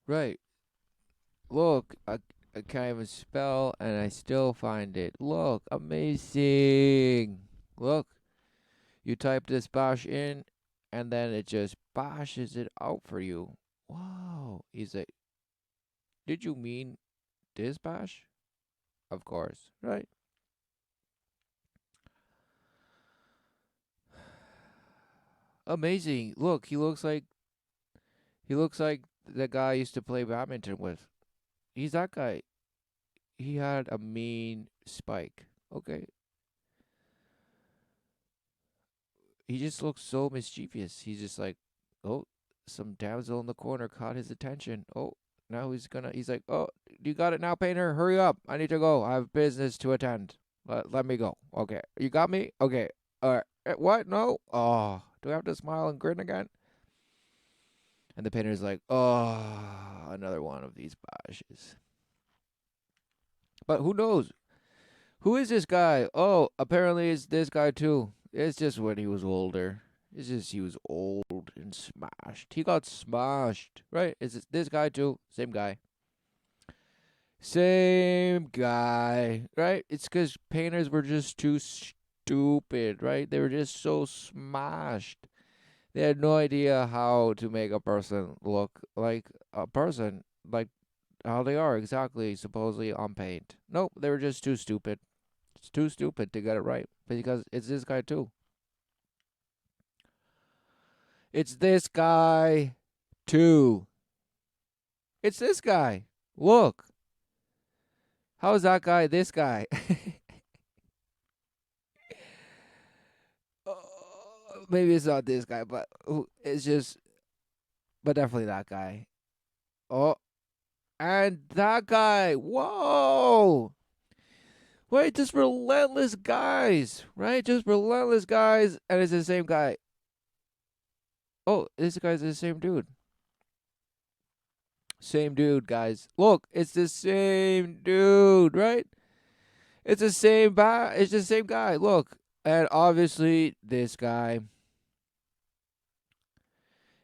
Right. Look, I can't even spell and I still find it. Look, amazing. Look, you type this bash in and then it just bashes it out for you. Wow. He's like, did you mean this bash? Of course, right? Amazing. Look, he looks like the guy I used to play badminton with. He's that guy. He had a mean spike. Okay. He just looks so mischievous. He's just like, oh, some damsel in the corner caught his attention. Oh, now he's like, oh, you got it now, painter? Hurry up. I need to go. I have business to attend. Let me go. Okay. You got me? Okay. What? No? Oh, do I have to smile and grin again? And the painter's like, oh, another one of these bashes. But who knows? Who is this guy? Oh, apparently it's this guy too. It's just when he was older. It's just he was old and smashed. He got smashed, right? Is it this guy too? Same guy. Same guy, right? It's because painters were just too stupid, right? They were just so smashed. They had no idea how to make a person look like a person, like how they are exactly, supposedly on paint. Nope, they were just too stupid. It's too stupid to get it right because it's this guy too. It's this guy too. It's this guy. Look, how is that guy this guy? Maybe it's not this guy, but it's just, but definitely that guy. Oh, and that guy. Whoa. Wait, just relentless guys, right? Just relentless guys, and it's the same guy. Oh, this guy's the same dude. Same dude, guys. Look, it's the same dude, right? It's the same guy. Look, and obviously this guy,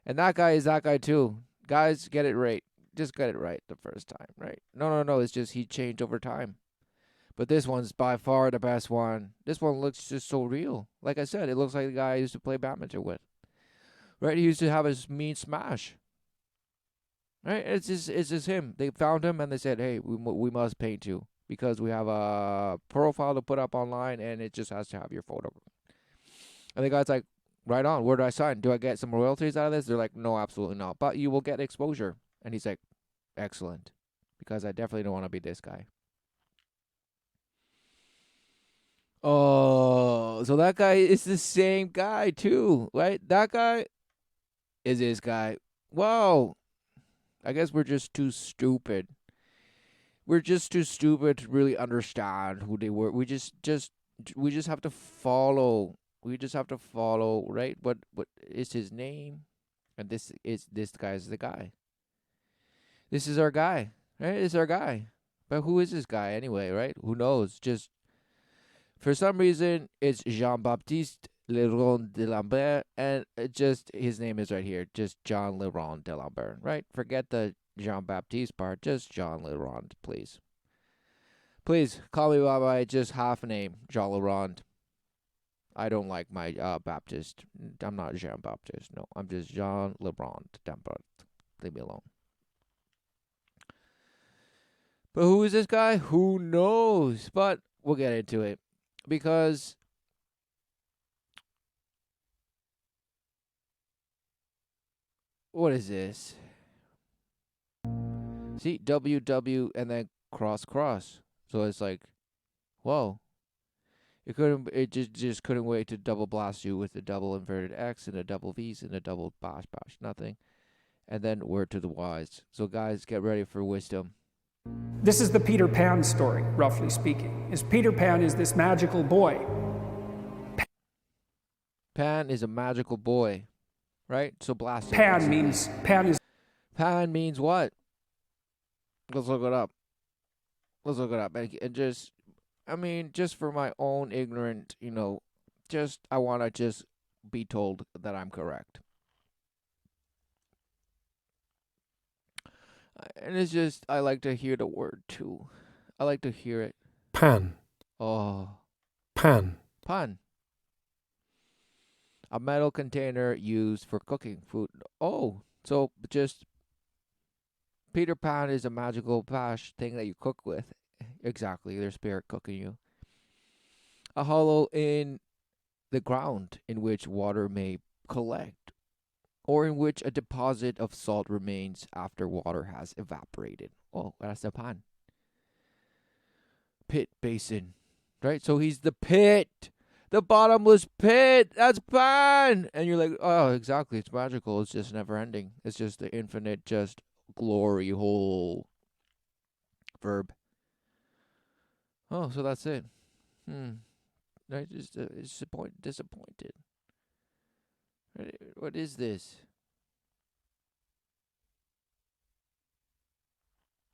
and that guy is that guy too. Guys, get it right. Just get it right the first time, right? No, no, no. It's just he changed over time. But this one's by far the best one. This one looks just so real. Like I said, it looks like the guy I used to play badminton with. Right? He used to have his mean smash. Right? It's just him. They found him and they said, "Hey, we must paint you because we have a profile to put up online, and it just has to have your photo." And the guy's like, "Right on. Where do I sign? Do I get some royalties out of this?" They're like, "No, absolutely not. But you will get exposure." And he's like, "Excellent, because I definitely don't want to be this guy." Oh, so that guy is the same guy too, right? That guy is this guy. Whoa. I guess we're just too stupid. We're just too stupid to really understand who they were. We just have to follow. We just have to follow, right? What is his name? And this guy's the guy. This is our guy, right? This is our guy. But who is this guy anyway, right? Who knows? Just for some reason, it's Jean Baptiste Leron de Lambert, and just his name is right here, just John Leron de Lambert, right? Forget the Jean Baptiste part, just John Leron, please. Please call me by my just half name, Jean Leron. I don't like my Baptist. I'm not Jean Baptiste. No, I'm just Jean Leron Lambert. Leave me alone. But who is this guy? Who knows? But we'll get into it because what is this? See, WW and then cross cross. So it's like, whoa. It couldn't. It just couldn't wait to double blast you with a double inverted X and a double V's and a double bash bash. Nothing. And then word to the wise. So guys, get ready for wisdom. This is the Peter Pan story, roughly speaking. Is Peter Pan is this magical boy. Pan is a magical boy, right? So blast it. Pan means Pan is Pan means what? Let's look it up. Let's look it up. And just, I mean, just for my own ignorant, just I want to just be told that I'm correct. And it's just, I like to hear the word too. I like to hear it. Pan. Oh, Pan. pan. A metal container used for cooking food. Oh, so just Peter Pan is a magical bash thing that you cook with. Exactly, their spirit cooking you. A hollow in the ground in which water may collect, or in which a deposit of salt remains after water has evaporated. Oh, that's a pan. Pit basin, right? So he's the pit, the bottomless pit. That's pan. And you're like, oh, exactly. It's magical. It's just never ending. It's just the infinite, just glory hole verb. Oh, so that's it. Right? Just disappointed. Right? What is this?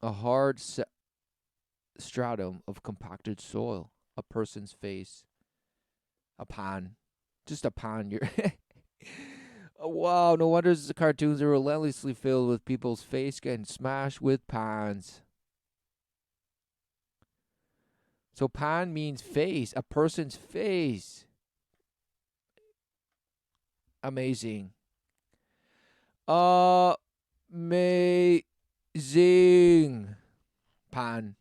A hard stratum of compacted soil. A person's face. A pan. Just a pan. You're. Oh, wow, no wonder the cartoons are relentlessly filled with people's face getting smashed with pans. So pan means face, a person's face. Amazing. Amazing. Pan.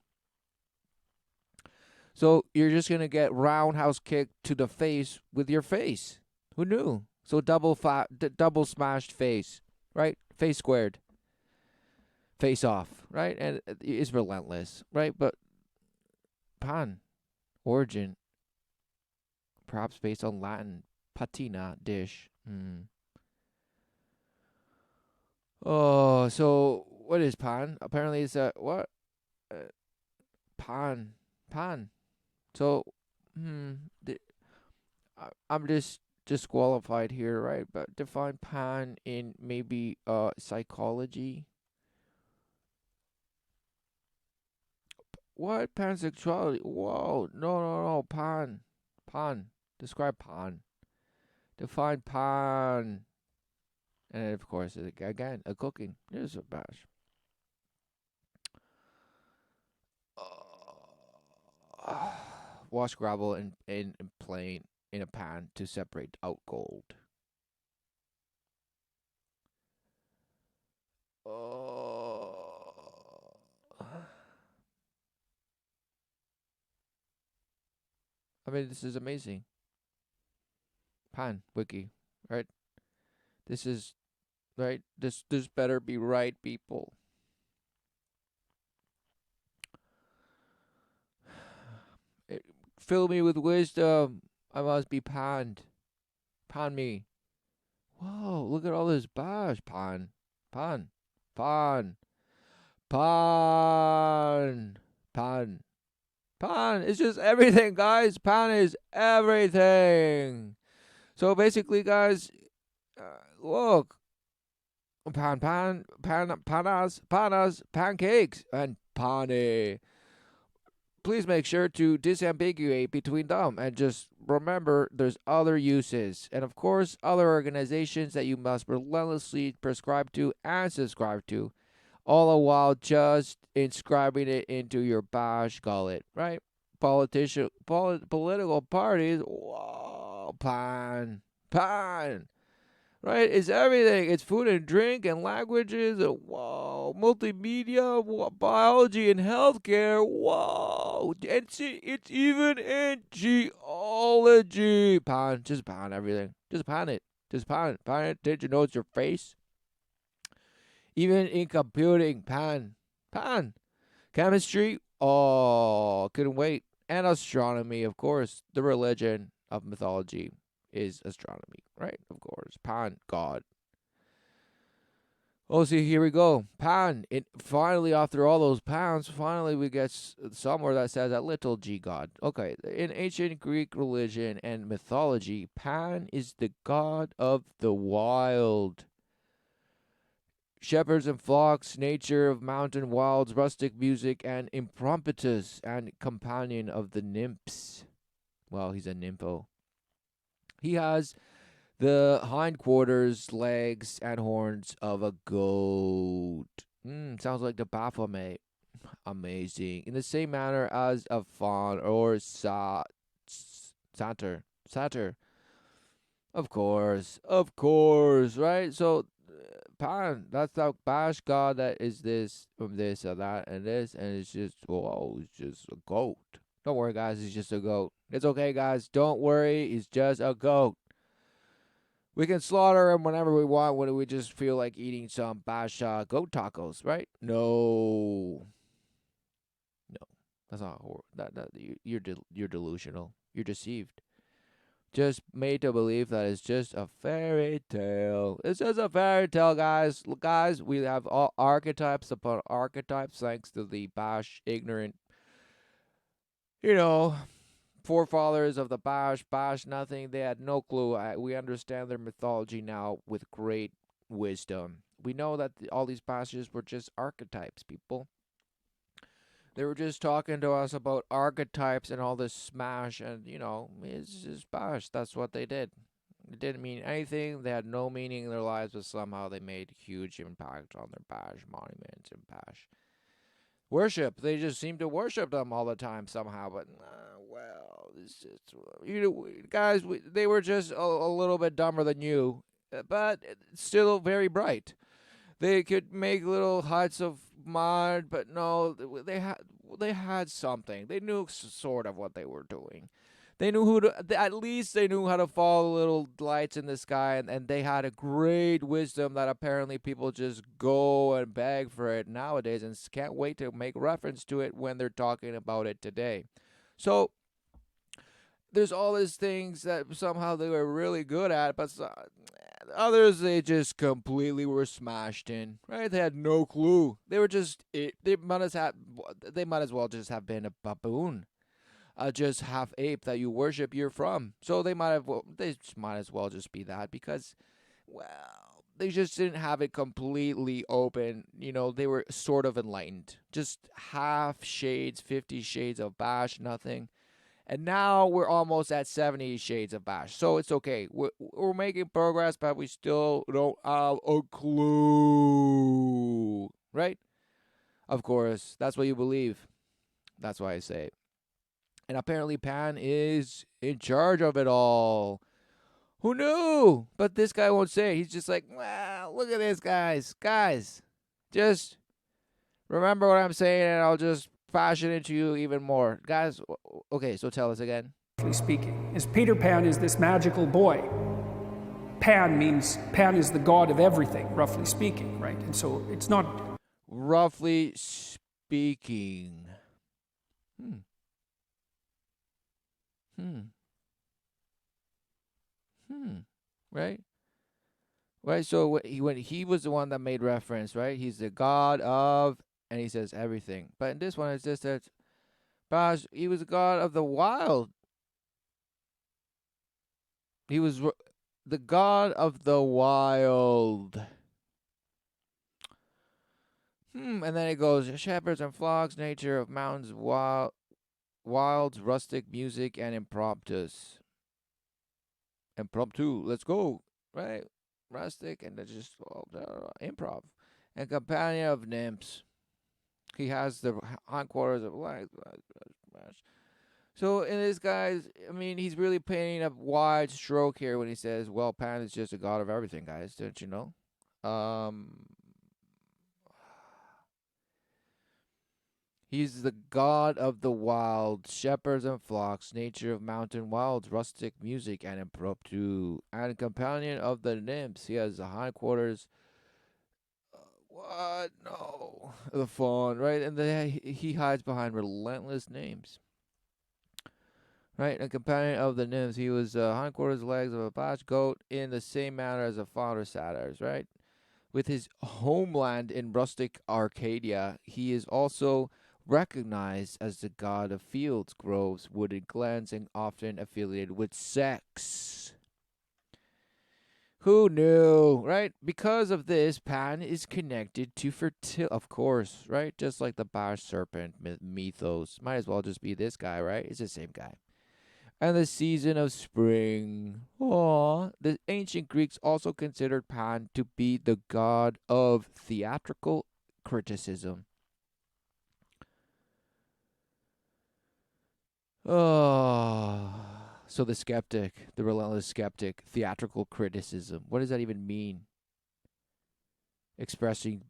So you're just gonna get roundhouse kicked to the face with your face. Who knew? So double smashed face, right? Face squared, face off, right? And it's relentless, right? But pan origin, perhaps based on Latin patina dish. Oh, so what is pan? Apparently, it's a what? Uh, pan. So, I'm just disqualified here, right? But define pan in maybe psychology. What pansexuality? Whoa, no, pan. Describe pan. Define pan. And then, of course, again, a cooking. There's a bash. Wash gravel in plain in a pan to separate out gold. Oh. I mean, this is amazing. Pan wiki, right? This is right. This better be right, people. It, fill me with wisdom. I must be panned. Pan me. Whoa! Look at all this bash. Pan, pan, pan, pan. Pan is just everything, guys. Pan is everything. So basically, guys, look, panas, pancakes, and pane. Please make sure to disambiguate between them and just remember there's other uses. And of course, other organizations that you must relentlessly prescribe to and subscribe to, all the while just inscribing it into your bash gullet, right? Political parties, whoa, pan, right? It's everything. It's food and drink and languages. And whoa, multimedia, biology and healthcare. Whoa, it's even in geology. Just pan everything. Just pan it. Just pan it. Did you know it's your face? Even in computing, pan. Chemistry, oh, couldn't wait. And astronomy, of course. The religion of mythology is astronomy, right? Of course. Pan, God. Oh, see, here we go. Pan. It finally, after all those pounds, finally we get somewhere that says a little g god. Okay, in ancient Greek religion and mythology, Pan is the god of the wild. Shepherds and flocks, nature of mountain wilds, rustic music, and impromptus, and companion of the nymphs. Well, he's a nympho. He has the hindquarters, legs, and horns of a goat. Sounds like the Baphomet. Amazing. In the same manner as a fawn or satyr. Of course, right? So, Pan, that's the bash god that is this from this or that and this, and it's just, oh, it's just a goat. Don't worry, guys, it's just a goat. It's okay, guys. Don't worry, he's just a goat. We can slaughter him whenever we want when we just feel like eating some bash goat tacos, right? No, no, that's not you're delusional. You're deceived. Just made to believe that it's just a fairy tale. It's just a fairy tale, guys. Guys, we have all archetypes upon archetypes thanks to the bash ignorant, you know, forefathers of the bash nothing. They had no clue. We understand their mythology now with great wisdom. We know that all these bashes were just archetypes, people. They were just talking to us about archetypes and all this smash, and it's just bash. That's what they did. It didn't mean anything. They had no meaning in their lives, but somehow they made huge impact on their bash monuments and bash worship. They just seem to worship them all the time somehow. But well, it's just guys. They were just a little bit dumber than you, but still very bright. They could make little huts of mud, but no, they had something. They knew sort of what they were doing. They knew at least they knew how to follow little lights in the sky, and they had a great wisdom that apparently people just go and beg for it nowadays and can't wait to make reference to it when they're talking about it today. So there's all these things that somehow they were really good at, but others they just completely were smashed in. Right? They had no clue. They were just they might as well just have been a baboon, just half ape that you worship. You're from, so they might as well just be that because, well, they just didn't have it completely open. They were sort of enlightened, just half shades, 50 shades of bash, nothing. And now we're almost at 70 shades of bash. So it's okay. We're making progress, but we still don't have a clue. Right? Of course. That's what you believe. That's why I say it. And apparently Pan is in charge of it all. Who knew? But this guy won't say it. He's just like, well, look at this, guys. Guys, just remember what I'm saying, and I'll just fashion into you even more. Guys, okay, so tell us again. Speaking, is Peter Pan is this magical boy. Pan is the god of everything, roughly speaking, right? And so it's not. Roughly speaking. Hmm. Right? Right, so when he was the one that made reference, right? He's the god of, and he says everything. But in this one, it's just that, Bash, he was the god of the wild. He was the god of the wild. And then it goes, shepherds and flocks, nature of mountains, wilds, rustic music, and impromptus. Impromptu, let's go, right? Rustic, and then just improv. And companion of nymphs. He has the hindquarters of light. So in this guy's, I mean, he's really painting a wide stroke here when he says, well, Pan is just a god of everything, guys. Don't you know? He's the god of the wild, shepherds and flocks, nature of mountain wilds, rustic music, and impromptu, and companion of the nymphs. He has the hindquarters. What? No. The fawn, right? And he hides behind relentless names. Right? A companion of the nymphs. He was hindquarters, legs of a bash goat in the same manner as a fawn or satyrs, right? With his homeland in rustic Arcadia, he is also recognized as the god of fields, groves, wooded glens, and often affiliated with sex. Who knew, right? Because of this, Pan is connected to fertility, of course, right? Just like the Bash serpent mythos. Might as well just be this guy, right? It's the same guy. And the season of spring. Aww. The ancient Greeks also considered Pan to be the god of theatrical criticism. Oh, so the skeptic, the relentless skeptic, theatrical criticism. What does that even mean? Expressing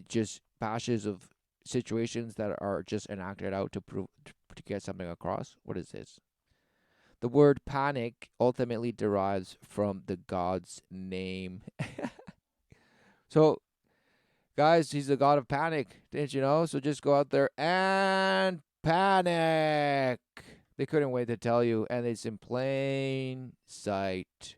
just bashes of situations that are just enacted out to get something across. What is this? The word panic ultimately derives from the god's name. So, guys, he's the god of panic. Didn't you know? So just go out there and panic. They couldn't wait to tell you, and it's in plain sight.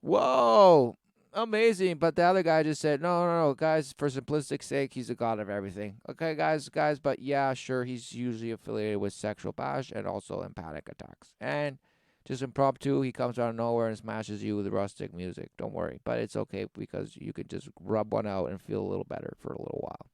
Whoa, amazing. But the other guy just said, no, guys, for simplistic sake, he's the god of everything. Okay, guys, but yeah, sure, he's usually affiliated with sexual bash and also in panic attacks. And just impromptu, he comes out of nowhere and smashes you with rustic music. Don't worry, but it's okay because you could just rub one out and feel a little better for a little while.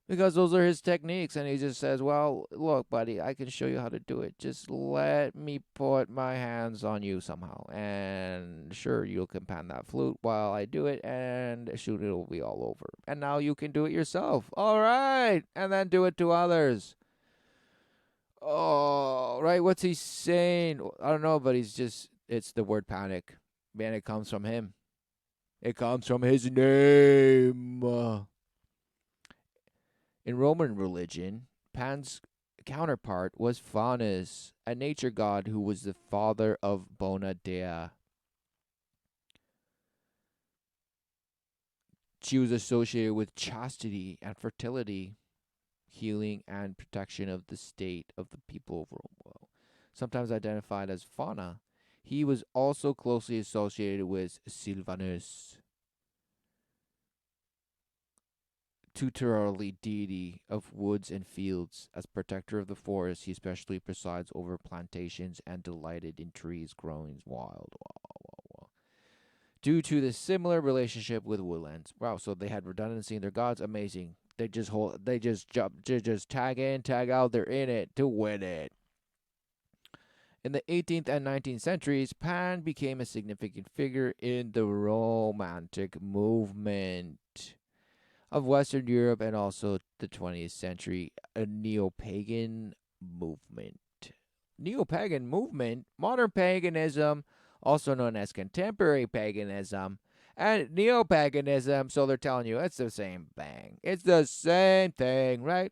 Because those are his techniques, and he just says, well, look, buddy, I can show you how to do it. Just let me put my hands on you somehow. And sure, you can pan that flute while I do it, and shoot, it'll be all over. And now you can do it yourself. All right. And then do it to others. Oh, right. What's he saying? I don't know, but it's the word panic. Man, it comes from him. It comes from his name. In Roman religion, Pan's counterpart was Faunus, a nature god who was the father of Bona Dea. She was associated with chastity and fertility, healing and protection of the state of the people of Rome. Well, sometimes identified as Fauna. He was also closely associated with Silvanus, tutelary deity of woods and fields. As protector of the forest, he especially presides over plantations and delighted in trees growing wild. Wow. Due to the similar relationship with woodlands. Wow, so they had redundancy in their gods. Amazing. They just tag in, tag out. They're in it to win it. In the 18th and 19th centuries, Pan became a significant figure in the Romantic movement of Western Europe and also the 20th century, a neo-pagan movement. Neo-pagan movement, modern paganism, also known as contemporary paganism, and neo-paganism, so they're telling you it's the same thing. It's the same thing, right?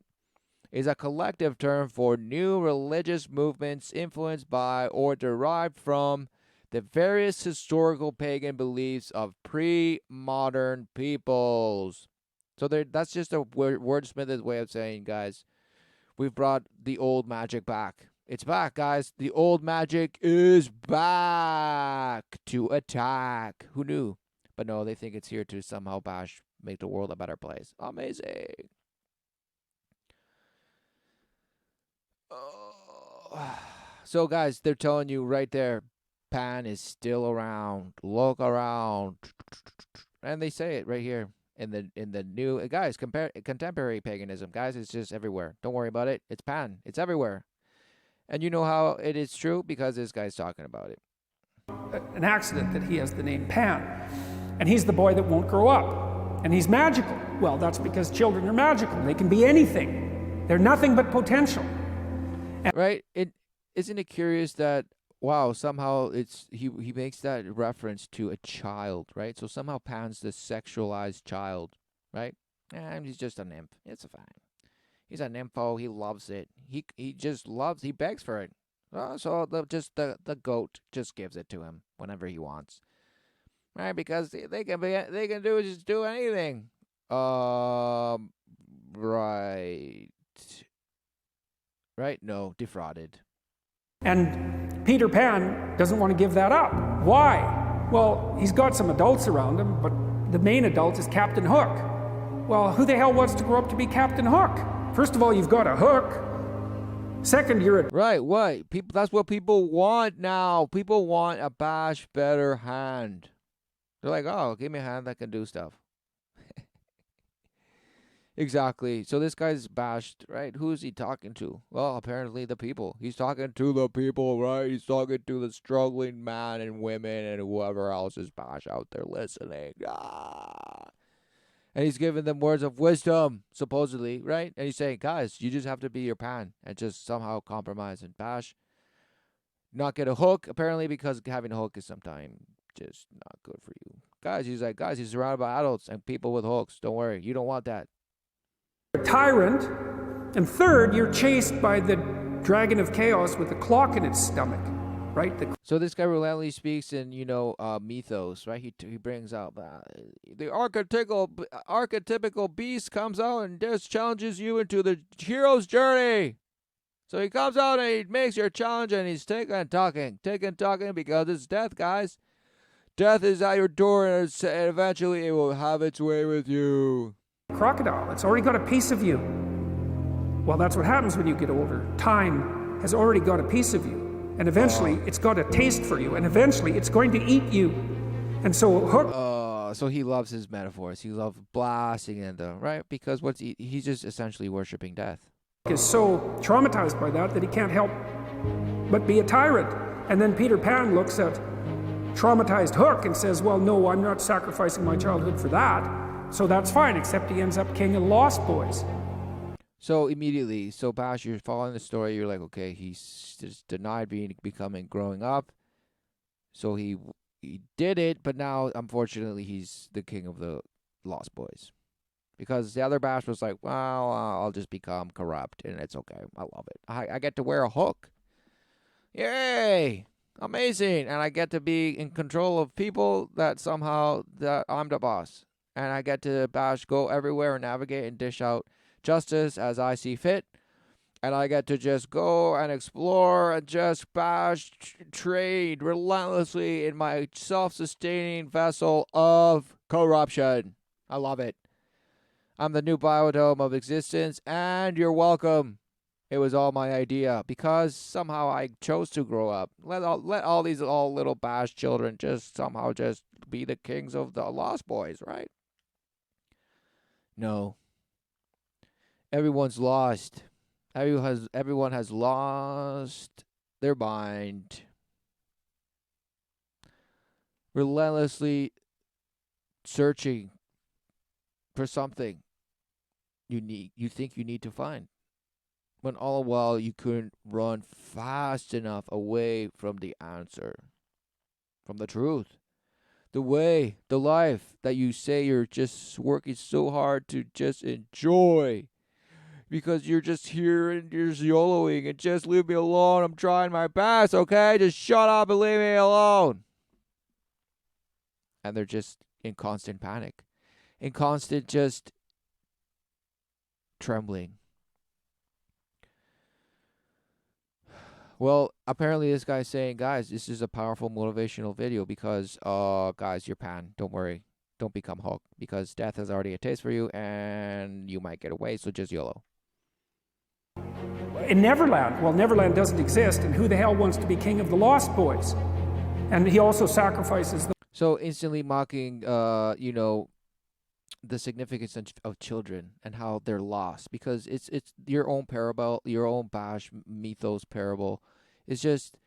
Is a collective term for new religious movements influenced by or derived from the various historical pagan beliefs of pre-modern peoples. So that's just a wordsmith's way of saying, guys, we've brought the old magic back. It's back, guys. The old magic is back to attack. Who knew? But no, they think it's here to somehow make the world a better place. Amazing. So, guys, they're telling you right there, Pan is still around. Look around. And they say it right here. In the new guys, contemporary paganism, guys, it's just everywhere. Don't worry about it. It's Pan. It's everywhere. And you know how it is true? Because this guy's talking about it. An accident that he has the name Pan. And he's the boy that won't grow up. And he's magical. Well, that's because children are magical. They can be anything. They're nothing but potential. Right? Isn't it curious that wow, somehow he makes that reference to a child, right? So somehow Pan's the sexualized child, right? And he's just a nymph. It's fine. He's a nympho. He loves it. He just loves. He begs for it. So the goat just gives it to him whenever he wants, right? Because they can just do anything. Right? No, defrauded. And Peter Pan doesn't want to give that up. Why? Well, he's got some adults around him, but the main adult is Captain Hook. Well, who the hell wants to grow up to be Captain Hook? First of all, you've got a hook. Second, you're a... Right, what? People, that's what people want now. People want a bash better hand. They're like, oh, give me a hand that can do stuff. Exactly. So this guy's bashed, right? Who is he talking to? Well, apparently the people. He's talking to the people, right? He's talking to the struggling man and women and whoever else is bashed out there listening. Ah. And he's giving them words of wisdom, supposedly, right? And he's saying, guys, you just have to be your pan and just somehow compromise and bash. Not get a hook, apparently, because having a hook is sometimes just not good for you. Guys, he's like, guys, he's surrounded by adults and people with hooks. Don't worry. You don't want that. A tyrant. And third, you're chased by the dragon of chaos with a clock in its stomach, right? So this guy relentlessly speaks in, mythos, right? He brings out the archetypical beast comes out and just challenges you into the hero's journey. So he comes out and he makes your challenge and he's taking and talking because it's death, guys. Death is at your door and eventually it will have its way with you. Crocodile, it's already got a piece of you. Well, that's what happens when you get older. Time has already got a piece of you. And eventually, it's got a taste for you. And eventually, it's going to eat you. And so Hook... So he loves his metaphors. He loves blasting in them, right? Because he's just essentially worshiping death. Is so traumatized by that he can't help but be a tyrant. And then Peter Pan looks at traumatized Hook and says, well, no, I'm not sacrificing my childhood for that. So that's fine, except he ends up king of the Lost Boys. So immediately, Bash, you're following the story. You're like, okay, he's just denied growing up. So he did it, but now, unfortunately, he's the king of the Lost Boys. Because the other Bash was like, well, I'll just become corrupt, and it's okay. I love it. I get to wear a hook. Yay! Amazing. And I get to be in control of people that I'm the boss. And I get to Bash go everywhere and navigate and dish out justice as I see fit, and I get to just go and explore and just bash trade relentlessly in my self-sustaining vessel of corruption. I love it. I'm the new biodome of existence, and you're welcome. It was all my idea because somehow I chose to grow up. Let all these little bash children just somehow just be the kings of the Lost Boys, right? No. Everyone's lost. Everyone has lost their mind. Relentlessly searching for something you think you need to find. When all the while you couldn't run fast enough away from the answer. From the truth. The way, the life that you say you're just working so hard to just enjoy. Because you're just here and you're just YOLOing and just leave me alone. I'm trying my best, okay? Just shut up and leave me alone. And they're just in constant panic. In constant just trembling. Well, apparently this guy's saying, guys, this is a powerful motivational video because, guys, you're Pan. Don't worry. Don't become Hulk because death has already a taste for you and you might get away, so just YOLO. In Neverland, well, Neverland doesn't exist, and who the hell wants to be king of the Lost Boys? And he also sacrifices the... So instantly mocking, the significance of children and how they're lost because it's your own parable, your own Bash mythos parable. It's just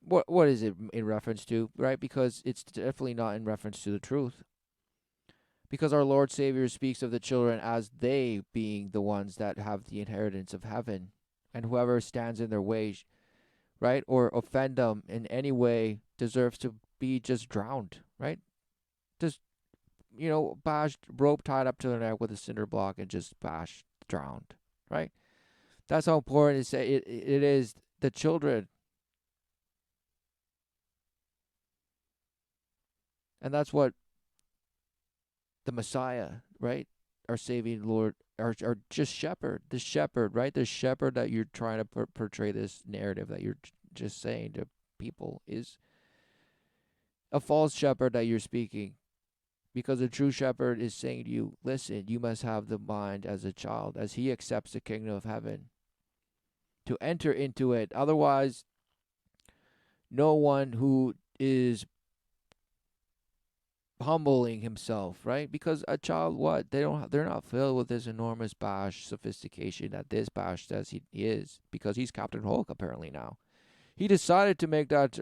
what is it in reference to, right? Because it's definitely not in reference to the truth. Because our Lord Savior speaks of the children as they being the ones that have the inheritance of heaven, and whoever stands in their way, right, or offend them in any way deserves to be just drowned, right? Just bashed, rope tied up to their neck with a cinder block and just bashed, drowned, right? That's how important it is the children. And that's what the Messiah, right? Our saving Lord, our just shepherd, the shepherd, right? The shepherd that you're trying to portray this narrative that you're just saying to people is a false shepherd that you're speaking. Because the true shepherd is saying to you, listen, you must have the mind as a child, as he accepts the kingdom of heaven, to enter into it. Otherwise, no one who is humbling himself, right? Because a child, what they're not filled with this enormous bash sophistication that this bash says he is, because he's Captain Hulk apparently now. He decided to make that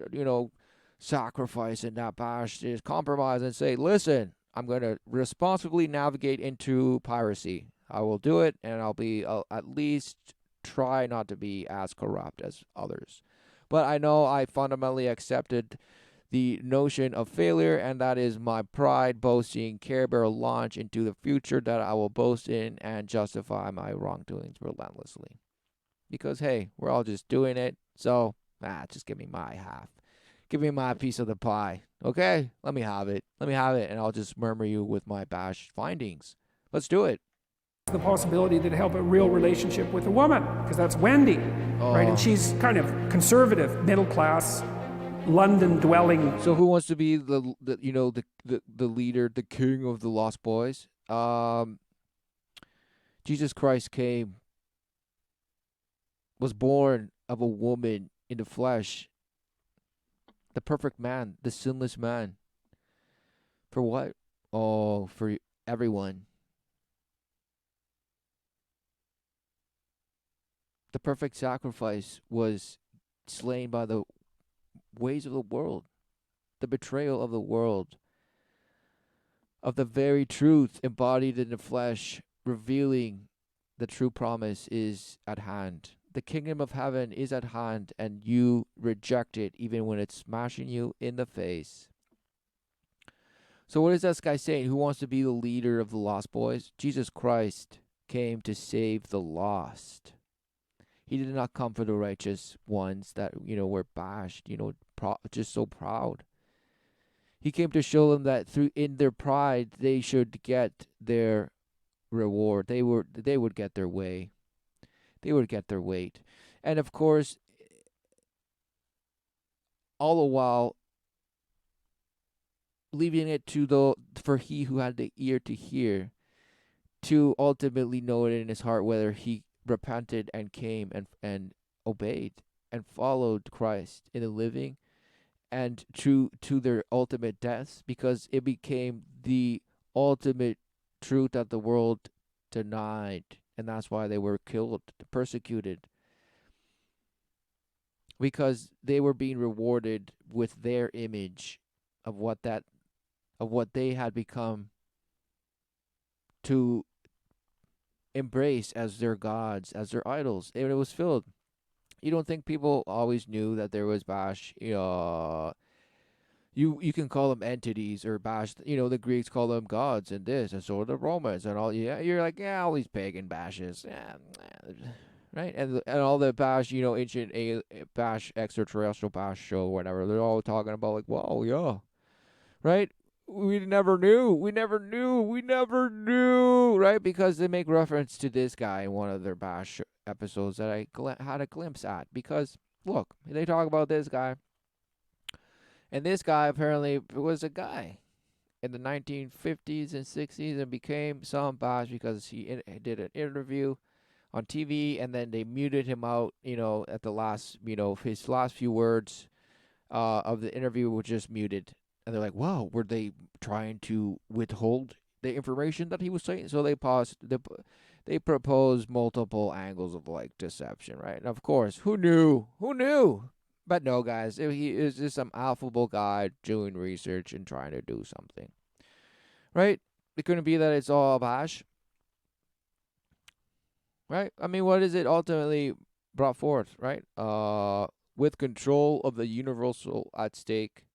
sacrifice in that bash, is compromise and say, listen, I'm going to responsibly navigate into piracy. I will do it, and I'll at least try not to be as corrupt as others. But I know I fundamentally accepted the notion of failure, and that is my pride boasting Care Bear launch into the future that I will boast in and justify my wrongdoings relentlessly. Because, hey, we're all just doing it, so, just give me my half. Give me my piece of the pie, okay? Let me have it. Let me have it, and I'll just murmur you with my bash findings. Let's do it. The possibility to have a real relationship with a woman, because that's Wendy, right? And she's kind of conservative, middle class, London dwelling. So who wants to be the leader, the king of the Lost Boys? Jesus Christ was born of a woman in the flesh, the perfect man, the sinless man. For what? Oh, for everyone. The perfect sacrifice was slain by the ways of the world, the betrayal of the world, of the very truth embodied in the flesh, revealing the true promise is at hand. The kingdom of heaven is at hand, and you reject it even when it's smashing you in the face. So what is this guy saying? Who wants to be the leader of the Lost Boys? Jesus Christ came to save the lost. He did not come for the righteous ones that, were bashed, just so proud. He came to show them that in their pride, they should get their reward. They would get their way. They would get their weight. And of course, all the while, leaving it for he who had the ear to hear, to ultimately know it in his heart whether he repented and came and obeyed and followed Christ in the living and to their ultimate deaths, because it became the ultimate truth that the world denied, and that's why they were killed, persecuted, because they were being rewarded with their image of what they had become to embrace as their gods, as their idols. And it was filled. You don't think people always knew that there was bash? You can call them entities or bash. The Greeks call them gods and this, and so the Romans and all. Yeah, you're like, yeah, all these pagan bashes, yeah, right? And all the bash, ancient bash, extraterrestrial bash show, whatever. They're all talking about like, wow, yeah, right? We never knew. We never knew. We never knew, right? Because they make reference to this guy in one of their bash episodes that I had a glimpse at. Because, look, they talk about this guy. And this guy apparently was a guy in the 1950s and 60s and became some bash because he did an interview on TV, and then they muted him out, at the last, his last few words of the interview were just muted. And they're like, wow, were they trying to withhold the information that he was saying? So they paused. They proposed multiple angles of like deception, right? And of course, who knew? Who knew? But no, guys, he is just some affable guy doing research and trying to do something, right? It couldn't be that it's all bash, right? I mean, what is it ultimately brought forth, right? With control of the universal at stake.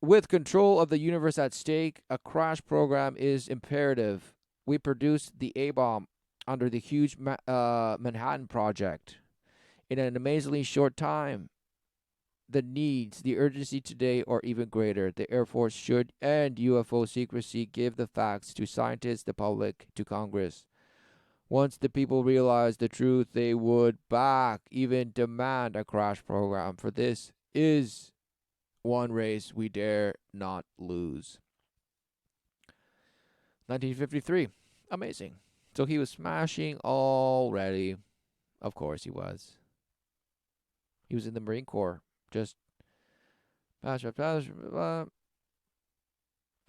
With control of the universe at stake, a crash program is imperative. We produced the A-bomb under the huge Manhattan Project in an amazingly short time. The needs, the urgency today are even greater. The Air Force should end UFO secrecy, give the facts to scientists, the public, to Congress. Once the people realize the truth, they would back, even demand a crash program. For this is one race we dare not lose. 1953. Amazing. So he was smashing already. Of course he was. He was in the Marine Corps. Just bash.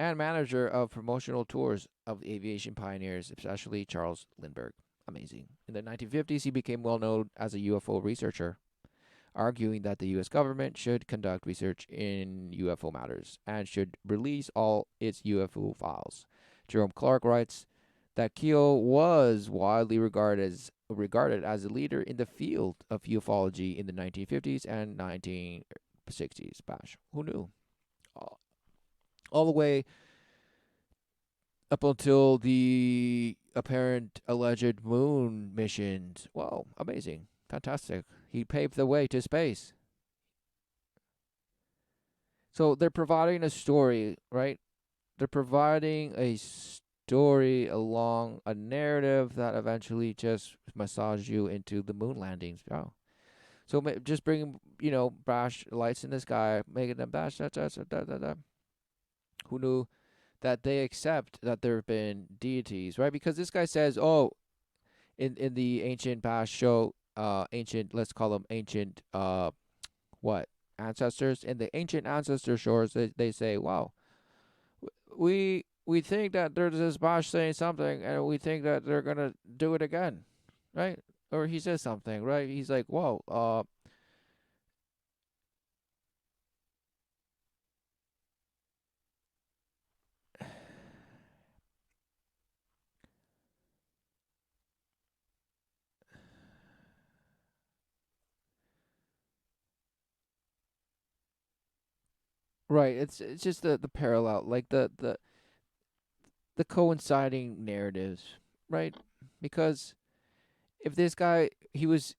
and manager of promotional tours of the aviation pioneers, especially Charles Lindbergh. Amazing. In the 1950s, he became well known as a UFO researcher, arguing that the U.S. government should conduct research in UFO matters and should release all its UFO files. Jerome Clark writes that Keel was widely regarded as a leader in the field of ufology in the 1950s and 1960s. Bash, who knew? All the way up until the apparent alleged moon missions. Wow, amazing. Fantastic. He paved the way to space. So they're providing a story, right? They're providing a story along a narrative that eventually just massage you into the moon landings. Oh. So just bringing, bash lights in the sky, making them bash, da, da, da, da, da. Who knew that they accept that there have been deities, right? Because this guy says, oh, in the ancient past show, ancient, let's call them ancient, what, ancestors. In the ancient ancestor shores, they say, wow, we think that there's this Bosch saying something, and we think that they're gonna do it again, right? Or he says something, right? He's like, whoa, right. It's just the parallel, like the coinciding narratives, right? Because if this guy was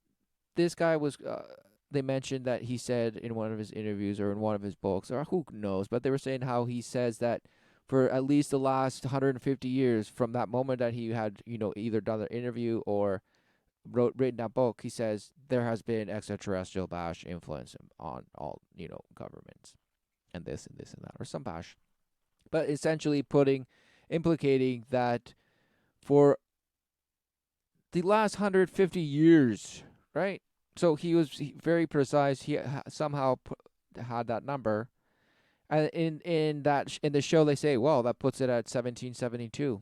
they mentioned that he said in one of his interviews or in one of his books, or who knows, but they were saying how he says that for at least the last 150 years from that moment that he had, either done an interview or written that book, he says there has been extraterrestrial bash influence on all, governments and this and this and that, or some bash. But essentially implicating that for the last 150 years, right? So he was very precise. He somehow had that number, and in the show they say, well, that puts it at 1772.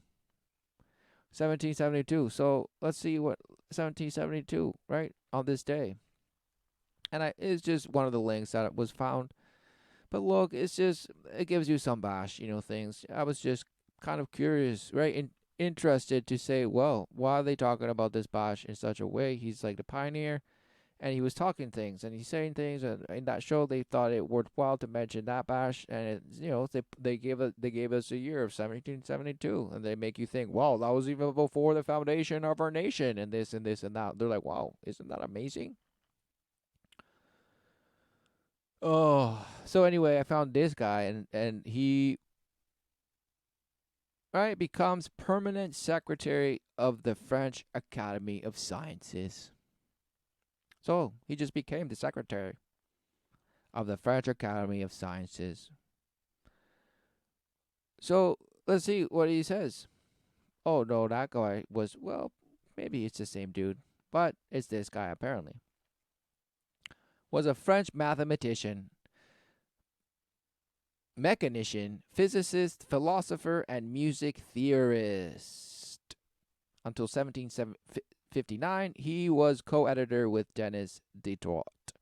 1772. So let's see what 1772, right, on this day. And it's just one of the links that was found. But look, it gives you some bash, things. I was just kind of curious, right, interested to say, well, why are they talking about this bash in such a way? He's like the pioneer, and he was talking things, and he's saying things, and in that show they thought it worthwhile to mention that bash, and they gave us a year of 1772, and they make you think, wow, that was even before the foundation of our nation, and this and this and that. They're like, wow, isn't that amazing? Oh, so anyway, I found this guy, and he, right, becomes permanent secretary of the French Academy of Sciences. So he just became the secretary of the French Academy of Sciences. So let's see what he says. Oh no, that guy was, well, maybe it's the same dude, but it's this guy apparently. Was a French mathematician, mechanician, physicist, philosopher, and music theorist. Until 1759, he was co-editor with Denis Diderot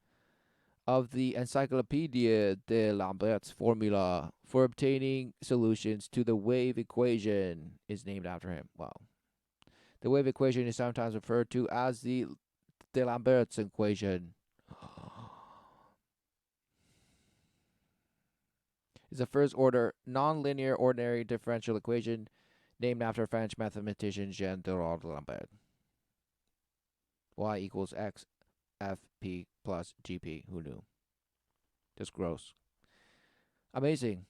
of the Encyclopedia de Lambert's formula for obtaining solutions to the wave equation is named after him. Wow. The wave equation is sometimes referred to as the de Lambert's equation. It's a first order nonlinear ordinary differential equation named after French mathematician Jean de Lambert. Y equals X F P plus GP. Who knew? Just gross. Amazing.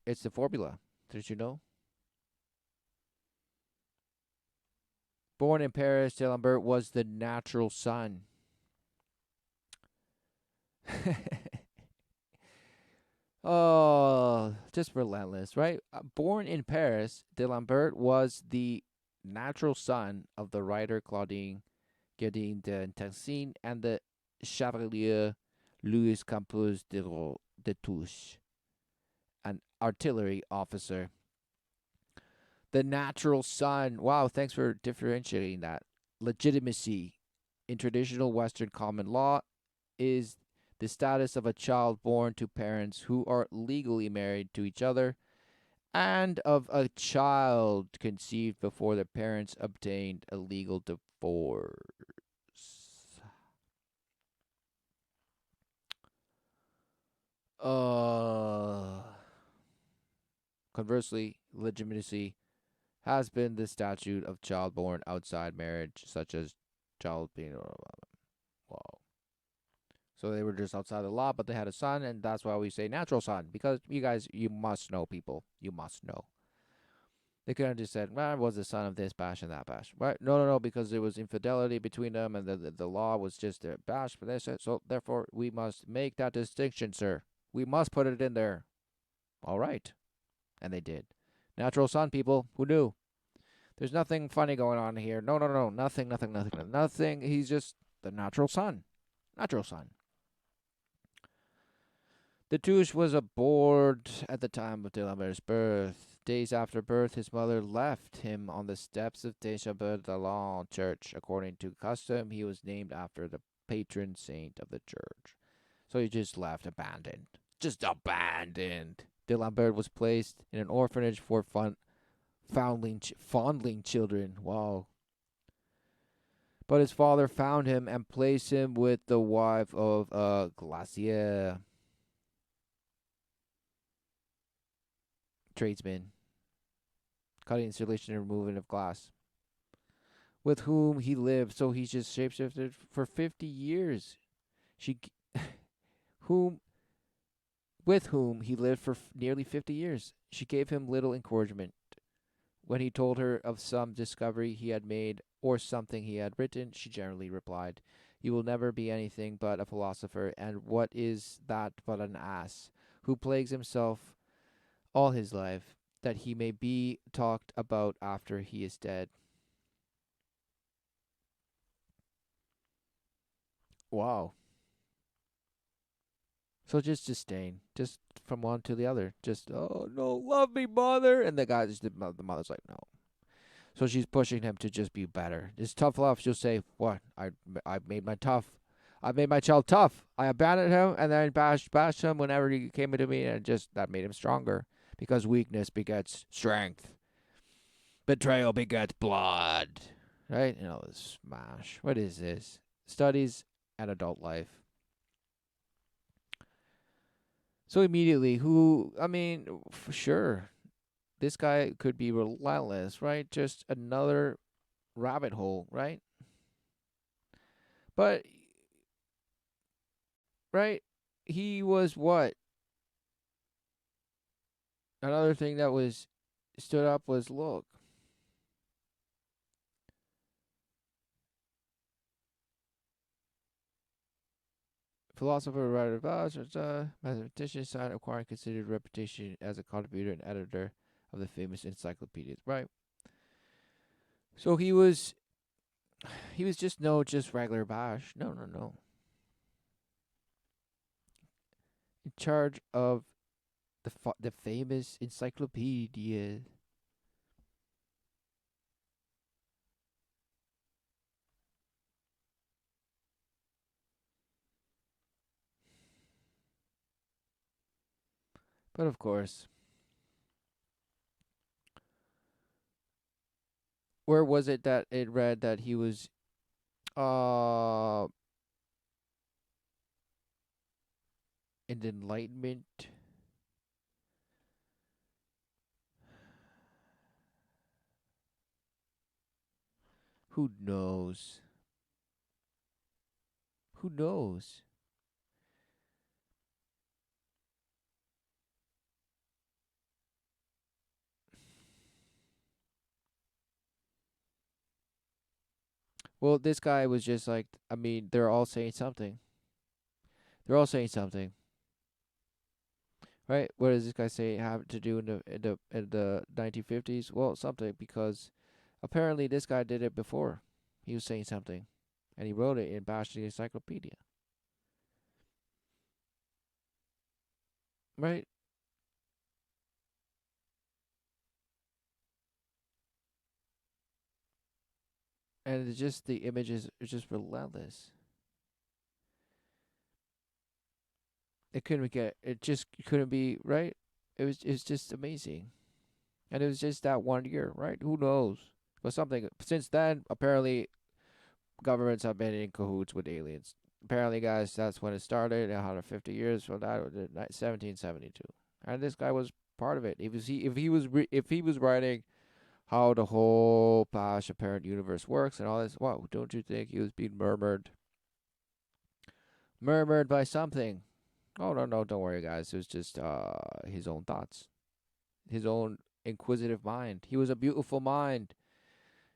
It's the formula. Did you know? Born in Paris, D'Alembert was the natural son. Oh, just relentless, right? Born in Paris, D'Alembert was the natural son of the writer Claudine Guérin de Tencin and the Chevalier Louis Campos de Touche. an artillery officer. The natural son. Wow, thanks for differentiating that. Legitimacy. In traditional Western common law, is the status of a child born to parents who are legally married to each other, and of a child conceived before the parents obtained a legal divorce. Uh, Conversely, legitimacy has been the statute of child born outside marriage, such as child being. Wow. So they were just outside the law, but they had a son, and that's why we say natural son, because you guys, you must know, people. You must know. They could have just said, well, I was the son of this bash and that bash. Right? No, no, no, because there was infidelity between them, and the law was just a bash for this. So therefore, we must make that distinction, sir. We must put it in there. All right. And they did. Natural son, people. Who knew? There's nothing funny going on here. No, no, no. Nothing, nothing, nothing, nothing. He's just the natural son. Natural son. The Touche was aboard at the time of Delambert's birth. Days after birth, his mother left him on the steps of Deschambault Church. According to custom, he was named after the patron saint of the church. So he just left abandoned. Just abandoned. D'Alembert was placed in an orphanage for fondling children. Wow. But his father found him and placed him with the wife of a glacier tradesman, cutting, installation, and removing of glass, with whom he lived. So he's just shapeshifted for 50 years. She, whom, with whom he lived for nearly 50 years. She gave him little encouragement. When he told her of some discovery he had made or something he had written, she generally replied, "You will never be anything but a philosopher, and what is that but an ass, who plagues himself all his life, that he may be talked about after he is dead." Wow. So just disdain, just from one to the other. Just, oh no, love me, mother. And the mother's like, no. So she's pushing him to just be better. It's tough love. She'll say, what? I made I made my child tough. I abandoned him and then bashed him whenever he came into me, and just that made him stronger. Because weakness begets strength. Betrayal begets blood. Right? You know, smash. What is this? Studies and adult life. So immediately, for sure, this guy could be relentless, right? Just another rabbit hole, right? But, right, he was what? Another thing that was stood up was, look, philosopher, writer, mathematician, sign acquiring considered reputation as a contributor and editor of the famous encyclopedias, right? So he was just regular Bash. No, no, no. In charge of the famous encyclopedia. But of course, where was it that it read that he was uh in the Enlightenment? Who knows? Who knows? Well, this guy was just like, they're all saying something. They're all saying something, right? What does this guy say have to do in the 1950s? Well, something, because apparently this guy did it before. He was saying something, and he wrote it in Bash the Encyclopedia, right? And it's just the images are just relentless. It just couldn't be right. It's just amazing. And it was just that 1 year, right? Who knows? But something since then, apparently governments have been in cahoots with aliens. Apparently, guys, that's when it started. 150 years from that, 1772, and this guy was part of it. If he was writing how the whole Pash apparent universe works and all this, wow, don't you think he was being murmured by something? Oh no, don't worry, guys. It was just his own thoughts, his own inquisitive mind. He was a beautiful mind,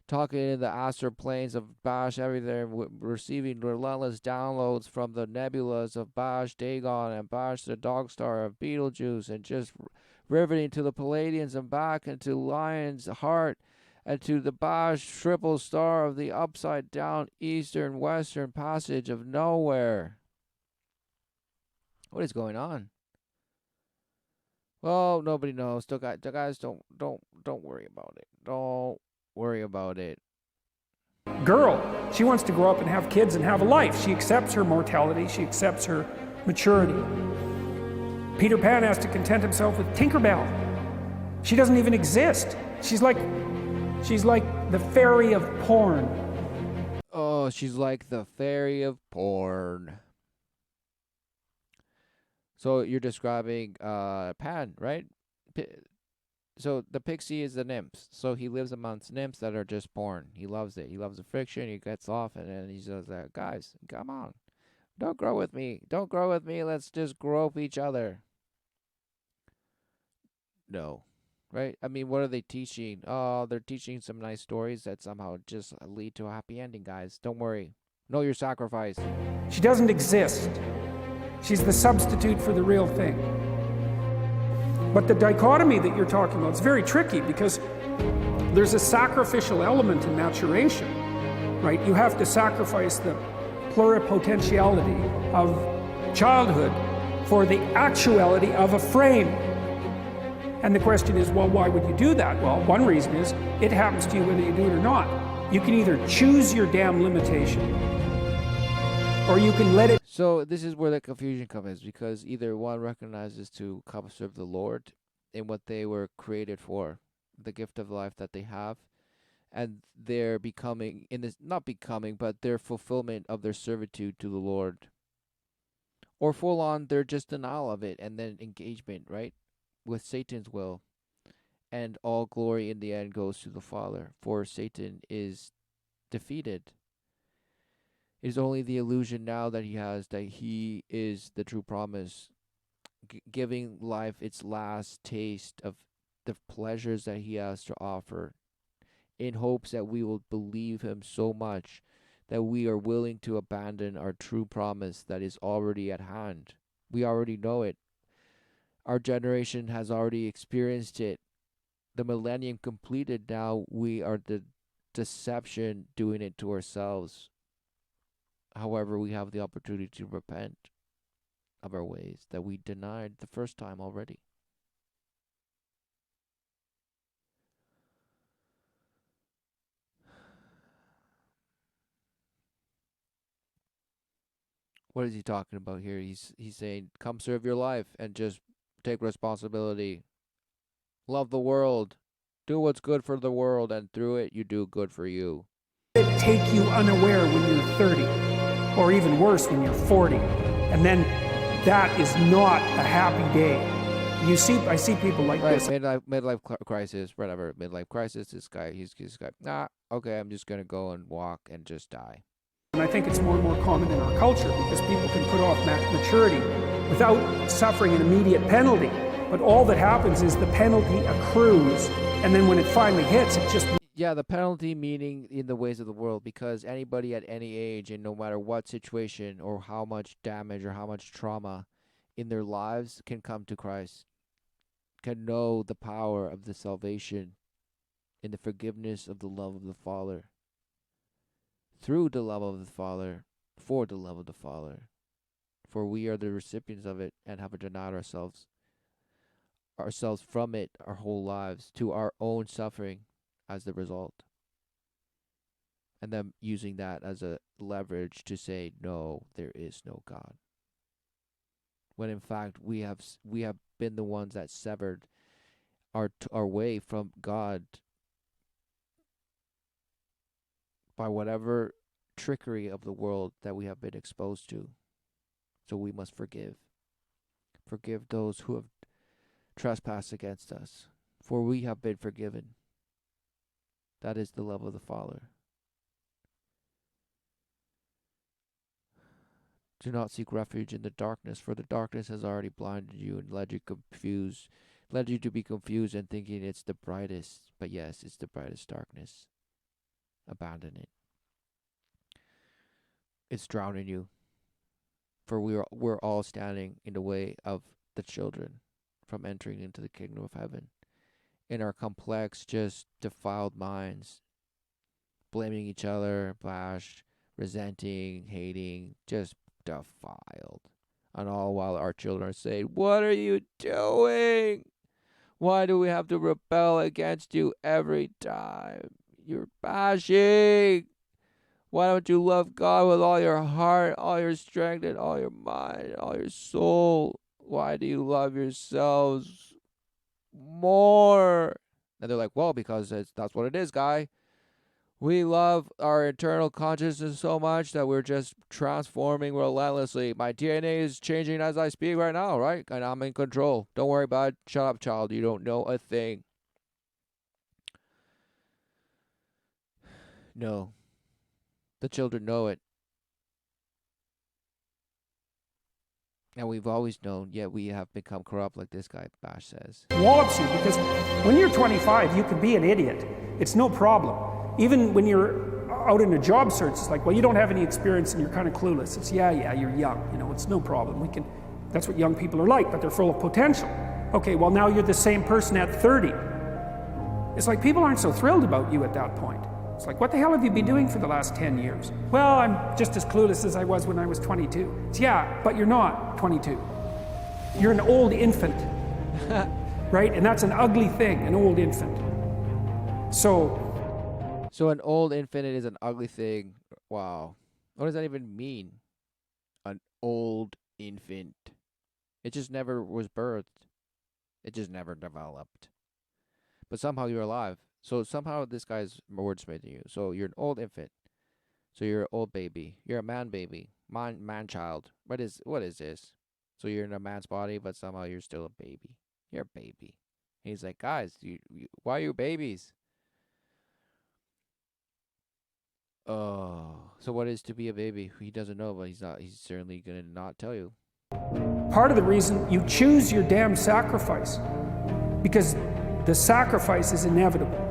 talking in the astral planes of Bash, everything, receiving relentless downloads from the nebulas of Bash, Dagon, and Bash, the dog star of Betelgeuse, and just riveting to the Palladians and back into Lion's heart, and to the Bash triple star of the upside down eastern western passage of nowhere. What is going on? Well, nobody knows. The guys don't worry about it. Don't worry about it. Girl, she wants to grow up and have kids and have a life. She accepts her mortality. She accepts her maturity. Peter Pan has to content himself with Tinkerbell. She doesn't even exist. She's like the fairy of porn. Oh, she's like the fairy of porn. So you're describing Pan, right? So the pixie is the nymphs. So he lives amongst nymphs that are just porn. He loves it. He loves the friction. He gets off, and then he says, "Guys, come on, don't grow with me. Don't grow with me. Let's just grope each other." No, right? I mean, what are they teaching? Oh, they're teaching some nice stories that somehow just lead to a happy ending, guys. Don't worry. Know your sacrifice. She doesn't exist. She's the substitute for the real thing. But the dichotomy that you're talking about is very tricky because there's a sacrificial element in maturation, right? You have to sacrifice the pluripotentiality of childhood for the actuality of a frame. And the question is, well, why would you do that? Well, one reason is it happens to you whether you do it or not. You can either choose your damn limitation or you can let it. So this is where the confusion comes, because either one recognizes to come serve the Lord in what they were created for, the gift of life that they have, and they're becoming in this not becoming, but their fulfillment of their servitude to the Lord, or full on they're just denial of it and then engagement, right, with Satan's will, and all glory in the end goes to the Father, for Satan is defeated. It is only the illusion now that he has that he is the true promise, giving life its last taste of the pleasures that he has to offer, in hopes that we will believe him so much that we are willing to abandon our true promise that is already at hand. We already know it. Our generation has already experienced it. The millennium completed, now we are the deception doing it to ourselves. However, we have the opportunity to repent of our ways that we denied the first time already. What is he talking about here? He's saying, come serve your life and just take responsibility. Love the world. Do what's good for the world, and through it you do good for you. Take you unaware when you're 30, or even worse, when you're 40. And then that is not a happy day. I see people like Right, this. midlife crisis, whatever. Midlife crisis. This guy. Okay, I'm just gonna go and walk and just die. And I think it's more and more common in our culture because people can put off maturity without suffering an immediate penalty. But all that happens is the penalty accrues, and then when it finally hits, it just... Yeah, the penalty meaning in the ways of the world, because anybody at any age and no matter what situation or how much damage or how much trauma in their lives can come to Christ, can know the power of the salvation in the forgiveness of the love of the Father, through the love of the Father, for the love of the Father. For we are the recipients of it and have denied ourselves from it our whole lives, to our own suffering as the result. and them using that as a leverage to say, no, there is no God. When in fact we have been the ones that severed our way from God by whatever trickery of the world that we have been exposed to. So we must forgive. Forgive those who have trespassed against us, for we have been forgiven. That is the love of the Father. Do not seek refuge in the darkness, for the darkness has already blinded you and led you to be confused and thinking it's the brightest. But yes, it's the brightest darkness. Abandon it. It's drowning you. For we're all standing in the way of the children from entering into the kingdom of heaven. In our complex, just defiled minds, blaming each other, resenting, hating, just defiled. And all while our children are saying, what are you doing? Why do we have to rebel against you every time? You're bashing. Why don't you love God with all your heart, all your strength, and all your mind, all your soul? Why do you love yourselves more? And they're like, well, because that's what it is, guy. We love our internal consciousness so much that we're just transforming relentlessly. My DNA is changing as I speak right now, right? And I'm in control. Don't worry about it. Shut up, child. You don't know a thing. No. The children know it. And we've always known, yet we have become corrupt, like this guy Bash says. Wallops you, because when you're 25, you can be an idiot. It's no problem. Even when you're out in a job search, it's like, well, you don't have any experience and you're kind of clueless. It's, yeah, you're young. You know, it's no problem. That's what young people are like, but they're full of potential. Okay, well, now you're the same person at 30. It's like people aren't so thrilled about you at that point. It's like, what the hell have you been doing for the last 10 years? Well, I'm just as clueless as I was when I was 22. It's, yeah, but you're not 22. You're an old infant, right? And that's an ugly thing, an old infant. So an old infant is an ugly thing. Wow. What does that even mean? An old infant. It just never was birthed. It just never developed. But somehow you're alive. So somehow this guy's wordsmithing you. So you're an old infant. So you're an old baby. You're a man baby. Man child. What is this? So you're in a man's body, but somehow you're still a baby. You're a baby. He's like, guys, why are you babies? Oh, so what is to be a baby? He doesn't know, but he's certainly gonna not tell you. Part of the reason you choose your damn sacrifice, because the sacrifice is inevitable,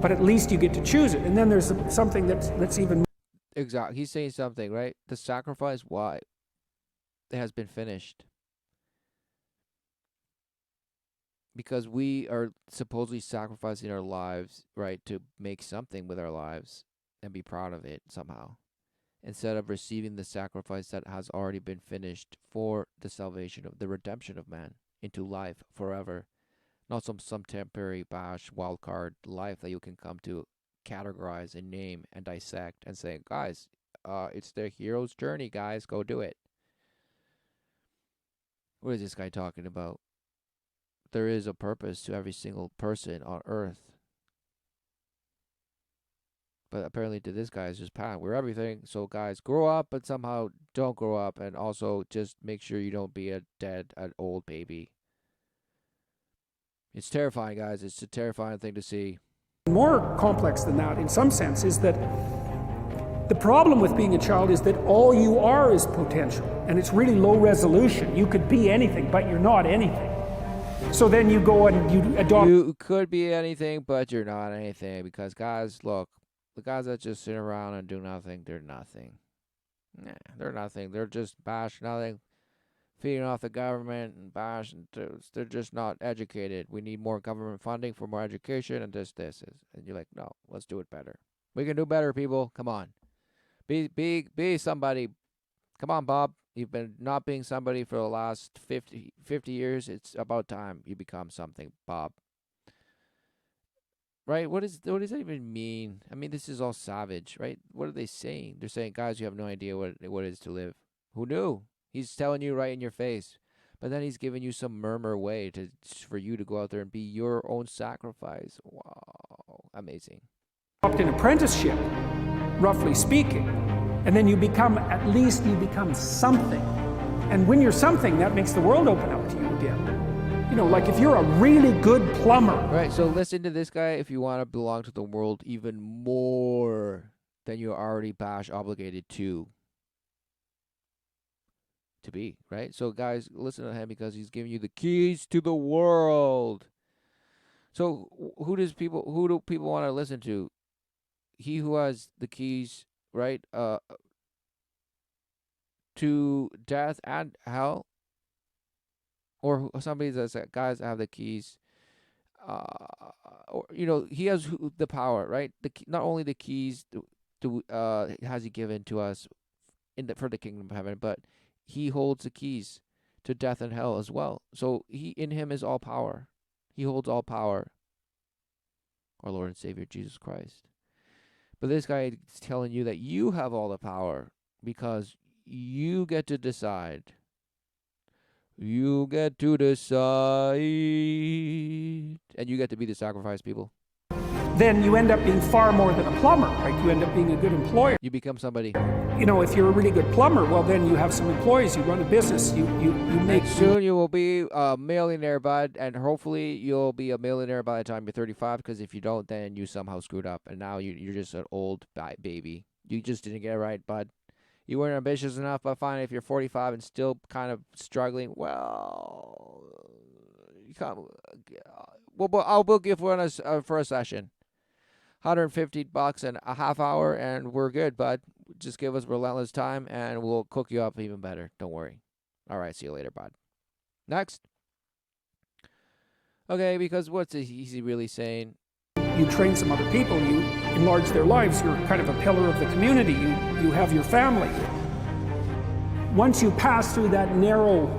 but at least you get to choose it. And then there's something that's even... Exactly. He's saying something, right? The sacrifice, why? It has been finished. Because we are supposedly sacrificing our lives, right, to make something with our lives and be proud of it somehow, instead of receiving the sacrifice that has already been finished for the salvation of the redemption of man into life forever. Not some temporary wild card life that you can come to categorize and name and dissect and say, guys, it's the hero's journey, guys, go do it. What is this guy talking about? There is a purpose to every single person on earth. But apparently to this guy, it's just, we're everything. So guys, grow up, but somehow don't grow up. And also just make sure you don't be an old baby. It's terrifying, guys. It's a terrifying thing to see. More complex than that, in some sense, is that the problem with being a child is that all you are is potential. And it's really low resolution. You could be anything, but you're not anything. So then you go and you adopt... You could be anything, but you're not anything. Because, guys, look, the guys that just sit around and do nothing, they're nothing. Nah, they're nothing. They're just nothing. Feeding off the government and they're just not educated. We need more government funding for more education and this. And you're like, no, let's do it better. We can do better, people. Come on. Be somebody. Come on, Bob. You've been not being somebody for the last 50 years. It's about time you become something, Bob. right? What does that even mean? I mean, this is all savage, right? What are they saying? They're saying, guys, you have no idea what it is to live. Who knew? He's telling you right in your face. But then he's giving you some murmur way for you to go out there and be your own sacrifice. Wow, amazing. An apprenticeship, roughly speaking, and then you become something. And when you're something, that makes the world open up to you again. You know, like if you're a really good plumber. Right, so listen to this guy if you want to belong to the world even more than you're already obligated to be, right? So guys, listen to him because he's giving you the keys to the world. So who do people want to listen to? He who has the keys, right? To death and hell, or somebody that's like, guys, I have the keys. Or he has the power, right? Not only the keys has he given to us for the kingdom of heaven, but he holds the keys to death and hell as well. So in him is all power. He holds all power. Our Lord and Savior Jesus Christ. But this guy is telling you that you have all the power because you get to decide. You get to decide. And you get to be the sacrifice, people. Then you end up being far more than a plumber, right? You end up being a good employer. You become somebody. You know, if you're a really good plumber, well, then you have some employees, you run a business, you make... Soon you will be a millionaire, bud, and hopefully you'll be a millionaire by the time you're 35, because if you don't, then you somehow screwed up, and now you're just an old baby. You just didn't get it right, bud. You weren't ambitious enough, but fine, if you're 45 and still kind of struggling, well, I'll book you for a session. $150 and a half hour, and we're good, bud. Just give us relentless time, and we'll cook you up even better. Don't worry. All right, see you later, bud. Next. Okay, because what's he really saying? You train some other people. You enlarge their lives. You're kind of a pillar of the community. You have your family. Once you pass through that narrow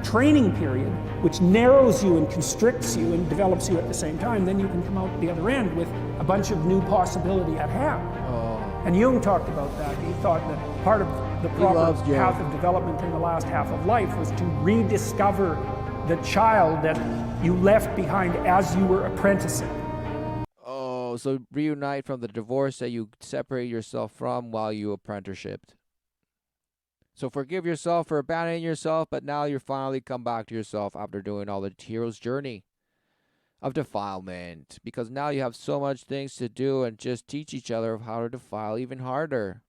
training period, which narrows you and constricts you and develops you at the same time, then you can come out the other end with a bunch of new possibility at hand. And Jung talked about that. He thought that part of the proper path of development in the last half of life was to rediscover the child that you left behind as you were apprenticing. Oh, so reunite from the divorce that you separate yourself from while you apprenticeshiped. So forgive yourself for abandoning yourself, but now you finally come back to yourself after doing all the hero's journey of defilement. Because now you have so much things to do and just teach each other of how to defile even harder.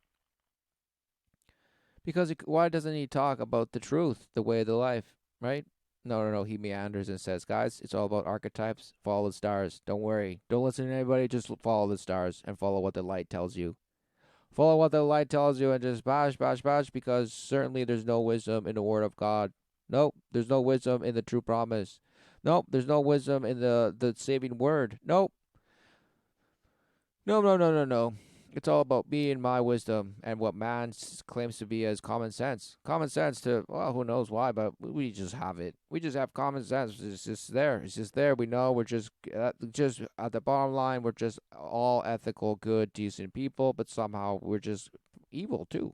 Because why doesn't he talk about the truth, the way of the life, right? No. He meanders and says, guys, it's all about archetypes. Follow the stars. Don't worry. Don't listen to anybody. Just follow the stars and follow what the light tells you. Follow what the light tells you and just bash, because certainly there's no wisdom in the word of God. Nope, there's no wisdom in the true promise. Nope, there's no wisdom in the saving word. Nope. No. It's all about me and my wisdom and what man claims to be as common sense. Common sense to, well, who knows why, but we just have it. We just have common sense. It's just there. It's just there. We know we're just at the bottom line, we're just all ethical, good, decent people, but somehow we're just evil too.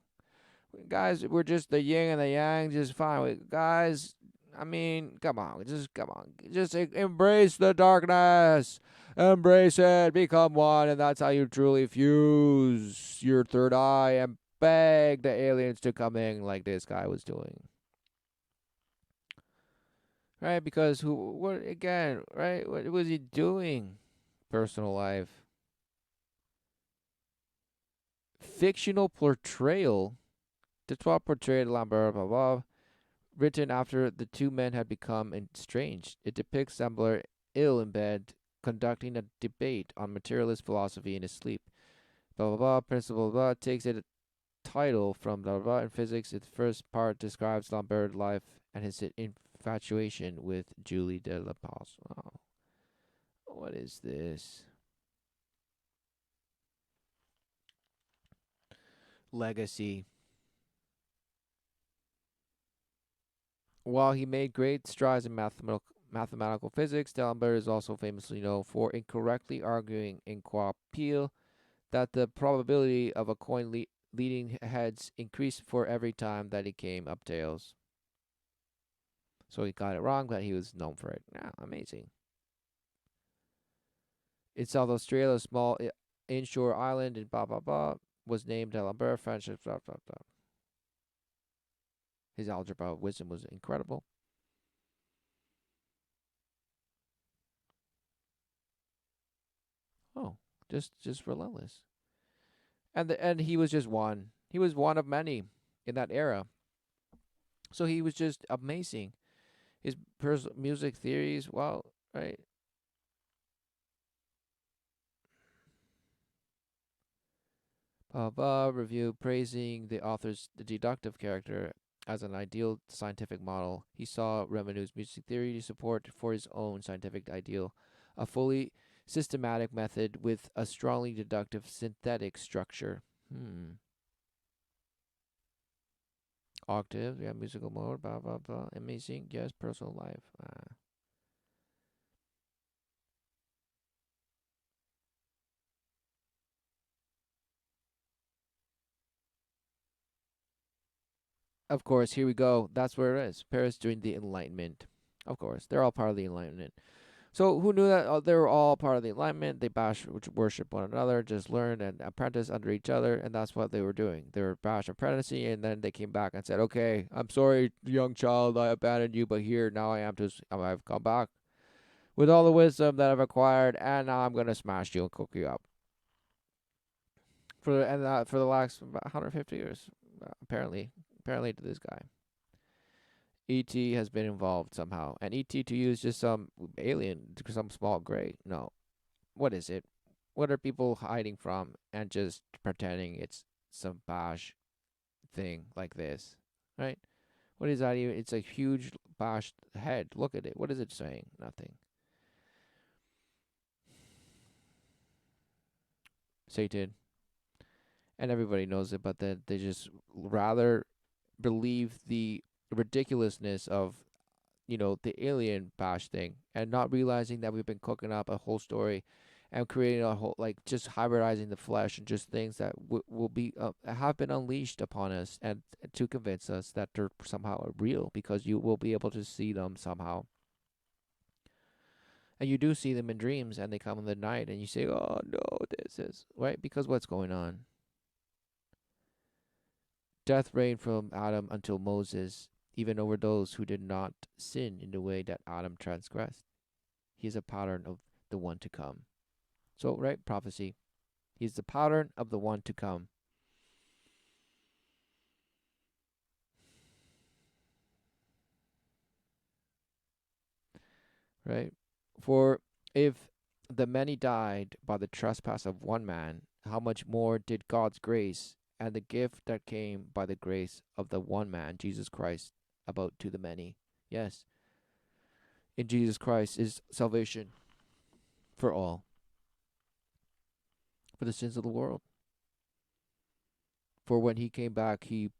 Guys, we're just the yin and the yang, just fine. Guys, I mean, come on. Just embrace the darkness. Embrace it. Become one. And that's how you truly fuse your third eye and beg the aliens to come in like this guy was doing. Right? Because what was he doing? Personal life. Fictional portrayal. The 12 portrayed Lambert, blah, blah, written after the two men had become estranged. It depicts Lambert ill in bed, conducting a debate on materialist philosophy in his sleep. Blah, blah, blah, principle, blah, takes a title from blah, blah, in physics. The first part describes Lambert's life and his infatuation with Julie de la Paz. Oh. What is this? Legacy. While he made great strides in mathematical physics, D'Alembert is also famously known for incorrectly arguing in Quapile that the probability of a coin leading heads increased for every time that it came up tails. So he got it wrong, but he was known for it. Yeah, amazing. In South Australia, a small inshore island in blah blah blah was named D'Alembert. French blah blah blah. His algebra of wisdom was incredible. Oh, just relentless. And he was just one. He was one of many in that era. So he was just amazing. His music theories, well, right? Review praising the author's deductive character as an ideal scientific model. He saw Revenou's music theory to support for his own scientific ideal, a fully systematic method with a strongly deductive synthetic structure. Octave, yeah, musical mode, blah blah blah. Amazing, yes, personal life. Of course, here we go. That's where it is. Paris during the Enlightenment. Of course, they're all part of the Enlightenment. So who knew that they were all part of the Enlightenment? They bash, worship one another, just learn and apprentice under each other, and that's what they were doing. They were bash apprenticing, and then they came back and said, "Okay, I'm sorry, young child, I abandoned you, but here now I am I've come back with all the wisdom that I've acquired, and now I'm gonna smash you and cook you up." For the last about 150 years, apparently to this guy. ET has been involved somehow. And ET to you is just some alien, some small gray. No. What is it? What are people hiding from and just pretending it's some bash thing like this? Right? What is that even? It's a huge bashed head. Look at it. What is it saying? Nothing. Satan. And everybody knows it, but then they just rather believe the ridiculousness of the alien bash thing and not realizing that we've been cooking up a whole story and creating a whole like just hybridizing the flesh and just things that will be have been unleashed upon us and to convince us that they're somehow real because you will be able to see them somehow. And you do see them in dreams and they come in the night and you say, "Oh no, this is right," because what's going on? Death reigned from Adam until Moses, even over those who did not sin in the way that Adam transgressed. He is a pattern of the one to come. So, right, prophecy. He is the pattern of the one to come. Right? For if the many died by the trespass of one man, how much more did God's grace and the gift that came by the grace of the one man, Jesus Christ, about to the many? Yes, in Jesus Christ is salvation for all, for the sins of the world. For when he came back, he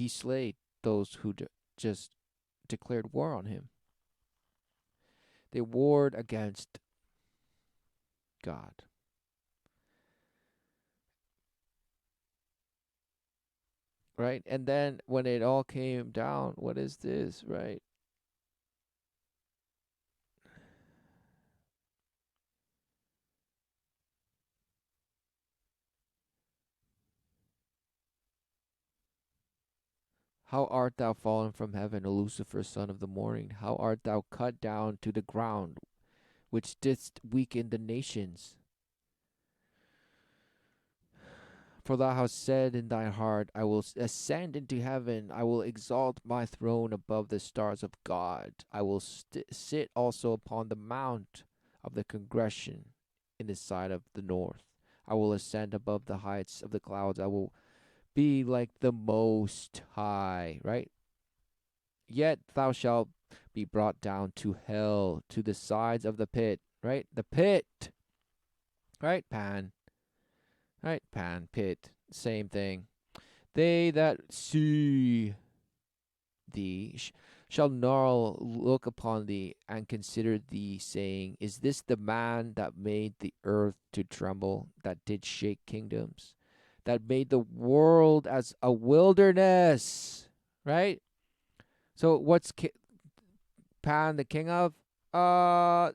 slayed those who just declared war on him. They warred against God. Right? And then when it all came down, what is this, right? How art thou fallen from heaven, O Lucifer, son of the morning? How art thou cut down to the ground, which didst weaken the nations? For thou hast said in thy heart, I will ascend into heaven, I will exalt my throne above the stars of God. I will sit also upon the mount of the congregation in the side of the north. I will ascend above the heights of the clouds. I will be like the Most High, right? Yet thou shalt be brought down to hell, to the sides of the pit, right? The pit, right? Pan, right? Pan, pit, same thing. They that see thee Shall Gnarl look upon thee and consider thee, saying, is this the man that made the earth to tremble, that did shake kingdoms, that made the world as a wilderness? Right? So what's Pan the king of? Uh,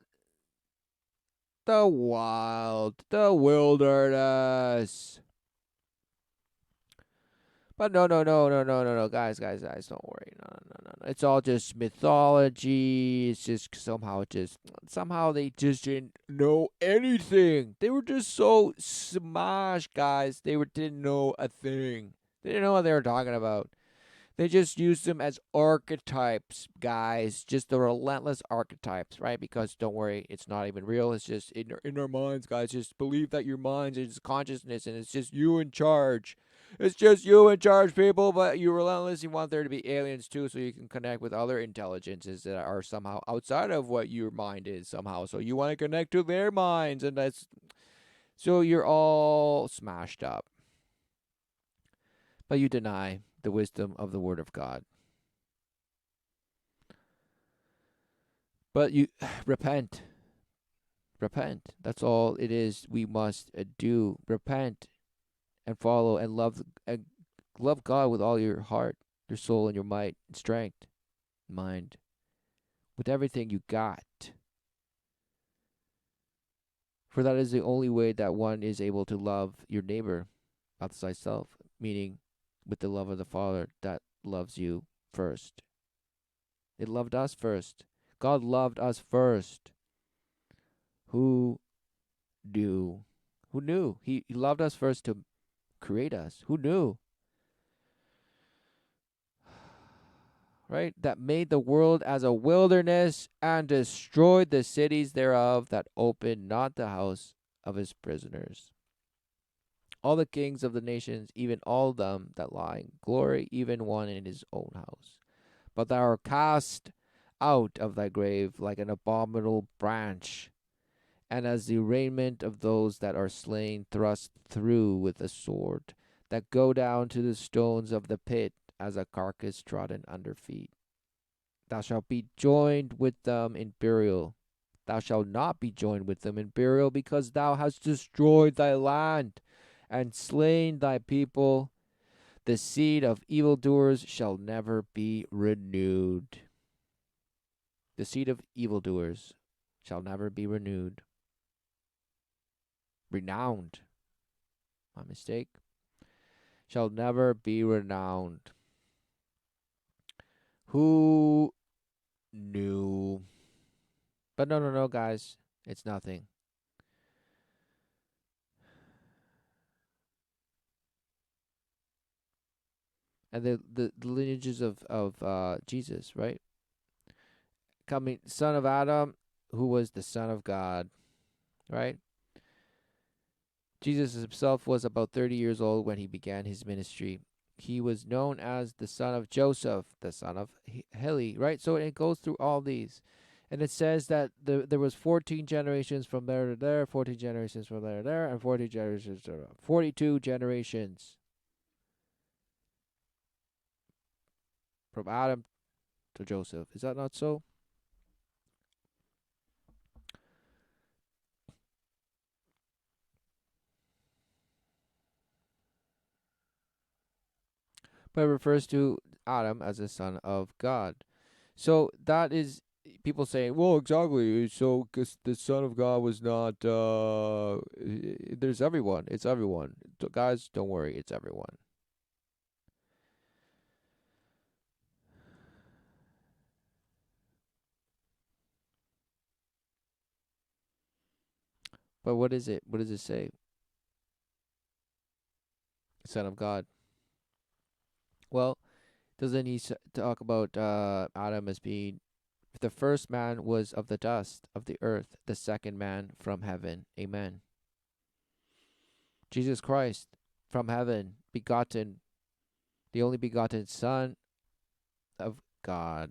the wild, the wilderness. But no, guys, don't worry. No. It's all just mythology. It's just somehow they just didn't know anything. They were just so smashed, guys. Didn't know a thing. They didn't know what they were talking about. They just used them as archetypes, guys. Just the relentless archetypes, right? Because don't worry, it's not even real. It's just in our minds, guys. Just believe that your minds is consciousness and it's just you in charge. It's just you in charge, people, but you relentlessly want there to be aliens too so you can connect with other intelligences that are somehow outside of what your mind is somehow. So you want to connect to their minds, and that's so you're all smashed up. But you deny the wisdom of the word of God. But you repent. Repent. That's all it is we must do. Repent and follow and love God with all your heart, your soul, and your might and strength, mind, with everything you got. For that is the only way that one is able to love your neighbor as thyself, meaning with the love of the Father that loves you first. It loved us first. God loved us first. Who knew? Who knew? He loved us first to create us. Who knew? Right? That made the world as a wilderness and destroyed the cities thereof, that opened not the house of his prisoners. All the kings of the nations, even all them that lie in glory, even one in his own house. But thou art cast out of thy grave like an abominable branch, and as the raiment of those that are slain, thrust through with a sword, that go down to the stones of the pit, as a carcass trodden under feet. Thou shalt be joined with them in burial. Thou shalt not be joined with them in burial, because thou hast destroyed thy land and slain thy people. The seed of evildoers shall never be renewed. The seed of evildoers shall never be renewed. Renowned. My mistake. Shall never be renowned. Who knew? But no, guys. It's nothing. And the lineages of Jesus, right? Coming son of Adam, who was the son of God, right? Jesus himself was about 30 years old when he began his ministry. He was known as the son of Joseph, the son of Heli, right? So it goes through all these. And it says that there was 14 generations from there to there, 14 generations from there to there, and 40 generations to there. 42 generations from Adam to Joseph. Is that not so? But it refers to Adam as the son of God. So that is people saying, well, exactly. So because the son of God was not. There's everyone. It's everyone. Guys, don't worry. It's everyone. But what is it? What does it say? Son of God. Well, doesn't he talk about Adam as being the first man was of the dust of the earth, the second man from heaven. Amen. Jesus Christ from heaven, begotten, the only begotten Son of God.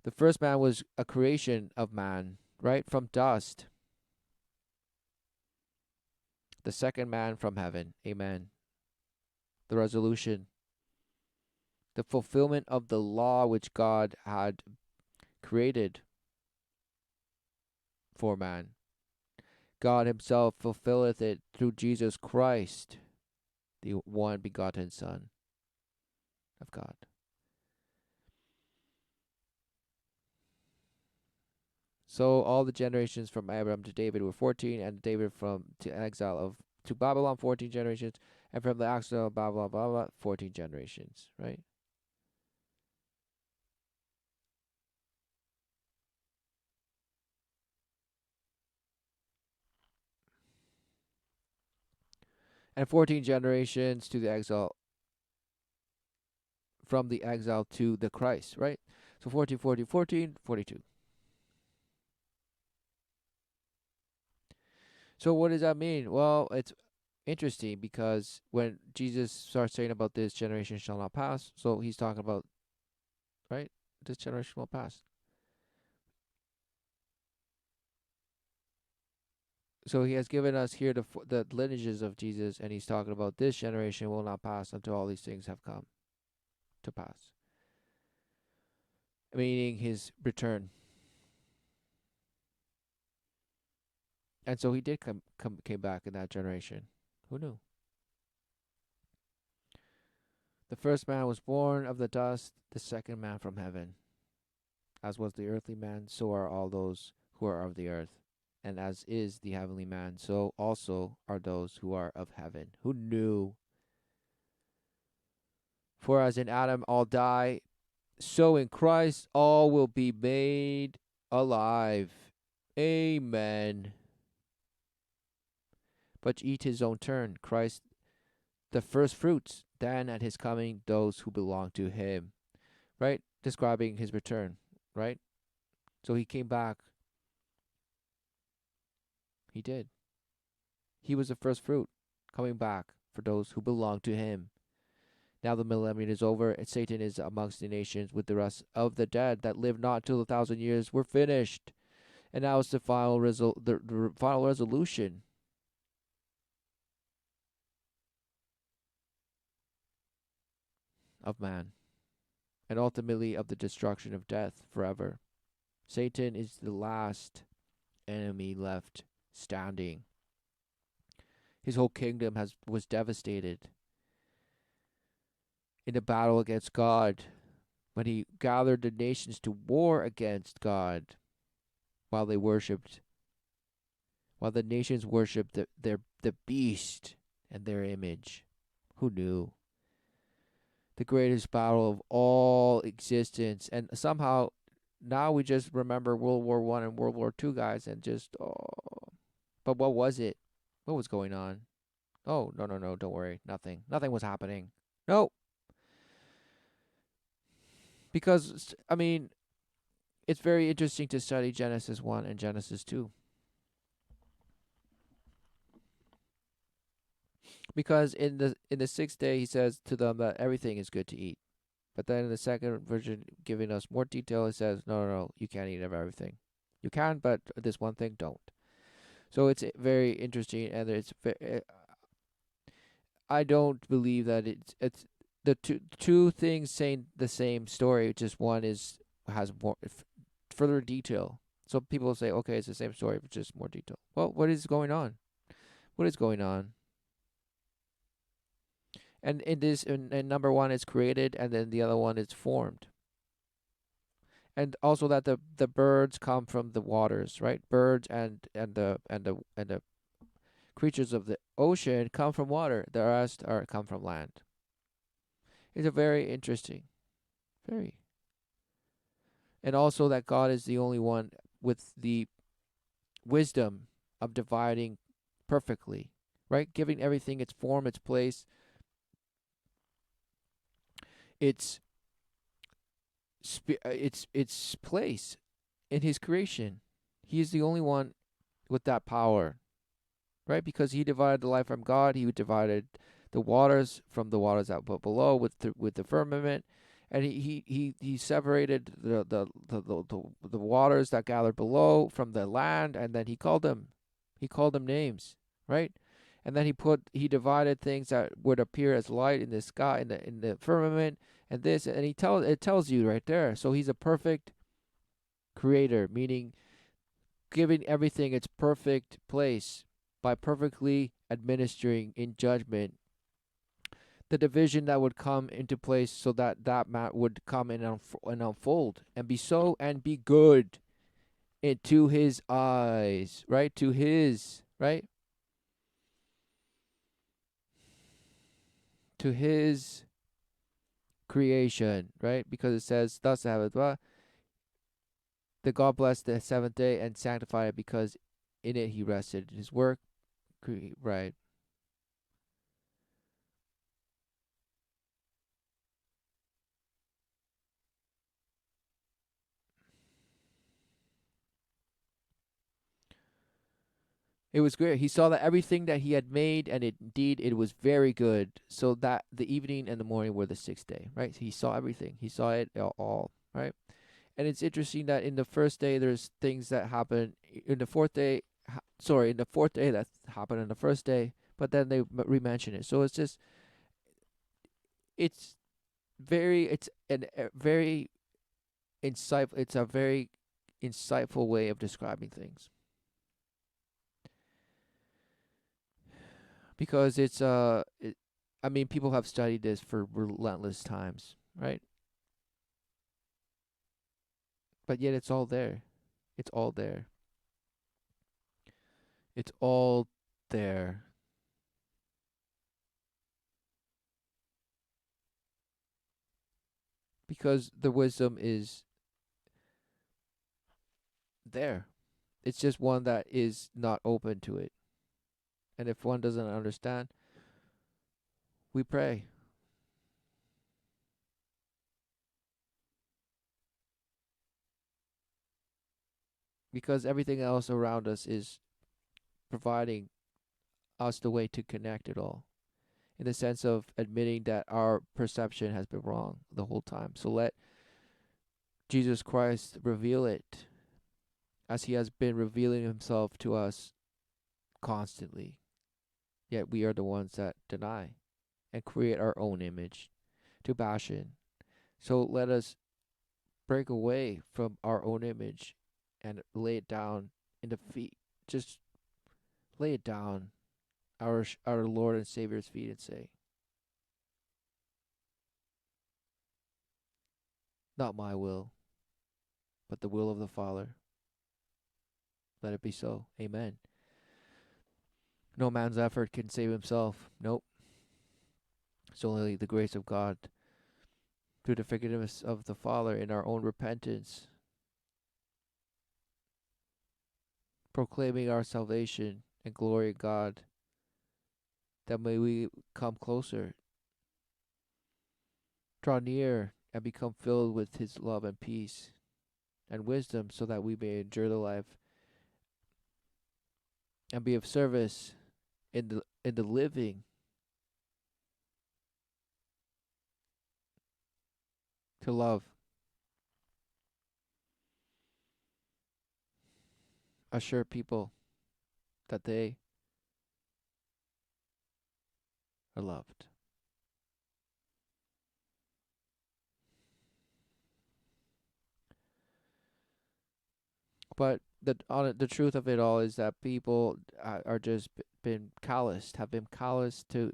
The first man was a creation of man, right? From dust. The second man from heaven. Amen. The resolution. the fulfillment of the law which God had created for man. God himself fulfilleth it through Jesus Christ, the one begotten Son of God. So all the generations from Abraham to David were 14, and David from to exile of to Babylon 14 generations, and from the exile of Babylon, blah, blah, 14 generations, right? And 14 generations to the exile, from the exile to the Christ, right? So 14, 14, 14, 42. So what does that mean? Well, it's interesting because when Jesus starts saying about this generation shall not pass, so he's talking about, right? This generation will pass. So he has given us here the lineages of Jesus, and he's talking about this generation will not pass until all these things have come to pass, meaning his return. And so he did came back in that generation. Who knew? The first man was born of the dust, the second man from heaven. As was the earthly man, so are all those who are of the earth. And as is the heavenly man, so also are those who are of heaven. Who knew? For as in Adam all die, so in Christ all will be made alive. Amen. But each his own turn. Christ the first fruits, then at his coming those who belong to him. Right? Describing his return. Right? So he came back. He did. He was the first fruit coming back for those who belong to him. Now the millennium is over, and Satan is amongst the nations with the rest of the dead that live not till 1,000 years were finished. And now it's the final the final resolution of man, and ultimately of the destruction of death forever. Satan is the last enemy left standing. His whole kingdom was devastated in the battle against God, when he gathered the nations to war against God, while the nations worshipped the beast and their image. Who knew? The greatest battle of all existence, and somehow now we just remember World War I and World War II, guys, and just But what was it? What was going on? Oh, no, don't worry, nothing was happening. No, because I mean, it's very interesting to study Genesis 1 and Genesis 2. Because in the sixth day he says to them that everything is good to eat. But then in the second version, giving us more detail, it says, no, you can't eat of everything. You can, but this one thing, don't. So it's very interesting, and I don't believe that it's the two things saying the same story. Just one has more further detail. So people say, okay, it's the same story, but just more detail. Well, what is going on? What is going on? And in number one is created, and then the other one is formed. And also that the birds come from the waters, right? Birds and the creatures of the ocean come from water. The rest come from land. It's a very interesting, very. And also that God is the only one with the wisdom of dividing perfectly, right? Giving everything its form, its place, its place in his creation. He is the only one with that power, right? Because he divided the light from God. He divided the waters from the waters out below with the firmament, and he separated the waters that gathered below from the land, and then he called them names, right? And then he divided things that would appear as light in the sky, in the firmament, and this, and it tells you right there. So he's a perfect creator, meaning giving everything its perfect place by perfectly administering in judgment the division that would come into place, so that that mat would come and unfold and be so and be good into his eyes, right? To his, right? To his creation, right? Because it says, thus have it, that God blessed the seventh day and sanctified it, because in it he rested. His work, right? It was great. He saw that everything that he had made, and indeed it was very good. So that the evening and the morning were the sixth day, right? He saw everything. He saw it all, right? And it's interesting that in the first day there's things that happen. In the fourth day, in the fourth day that happened in the first day, but then they re-mention it. So it's just, it's it's a very insightful. It's a very insightful way of describing things, because I mean, people have studied this for relentless times, right? But yet it's all there. It's all there. It's all there. Because the wisdom is there. It's just one that is not open to it. And if one doesn't understand, we pray. Because everything else around us is providing us the way to connect it all, in the sense of admitting that our perception has been wrong the whole time. So let Jesus Christ reveal it, as he has been revealing himself to us constantly. Yet we are the ones that deny and create our own image to bash in. So let us break away from our own image and lay it down in the feet. Just lay it down our Lord and Savior's feet, and say, not my will, but the will of the Father. Let it be so. Amen. No man's effort can save himself. Nope. It's only the grace of God through the forgiveness of the Father in our own repentance, proclaiming our salvation and glory of God, that may we come closer, draw near, and become filled with his love and peace and wisdom, so that we may endure the life and be of service in the living to love, assure people that they are loved. But the truth of it all is that people are just been calloused, have been calloused to.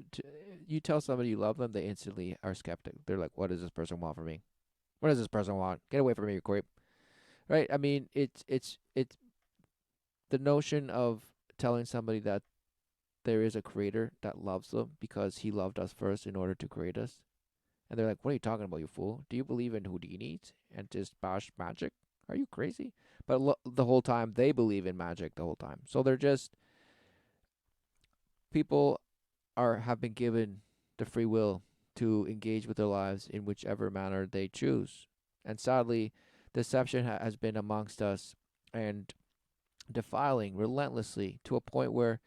You tell somebody you love them, they instantly are skeptic. They're like, "What does this person want from me? What does this person want? Get away from me, you creep!" Right? I mean, it's the notion of telling somebody that there is a creator that loves them because he loved us first in order to create us. And they're like, "What are you talking about, you fool? Do you believe in Houdini and just bash magic? Are you crazy?" But the whole time they believe in magic the whole time. So they're just, people have been given the free will to engage with their lives in whichever manner they choose. And sadly, deception has been amongst us, and defiling relentlessly, to a point where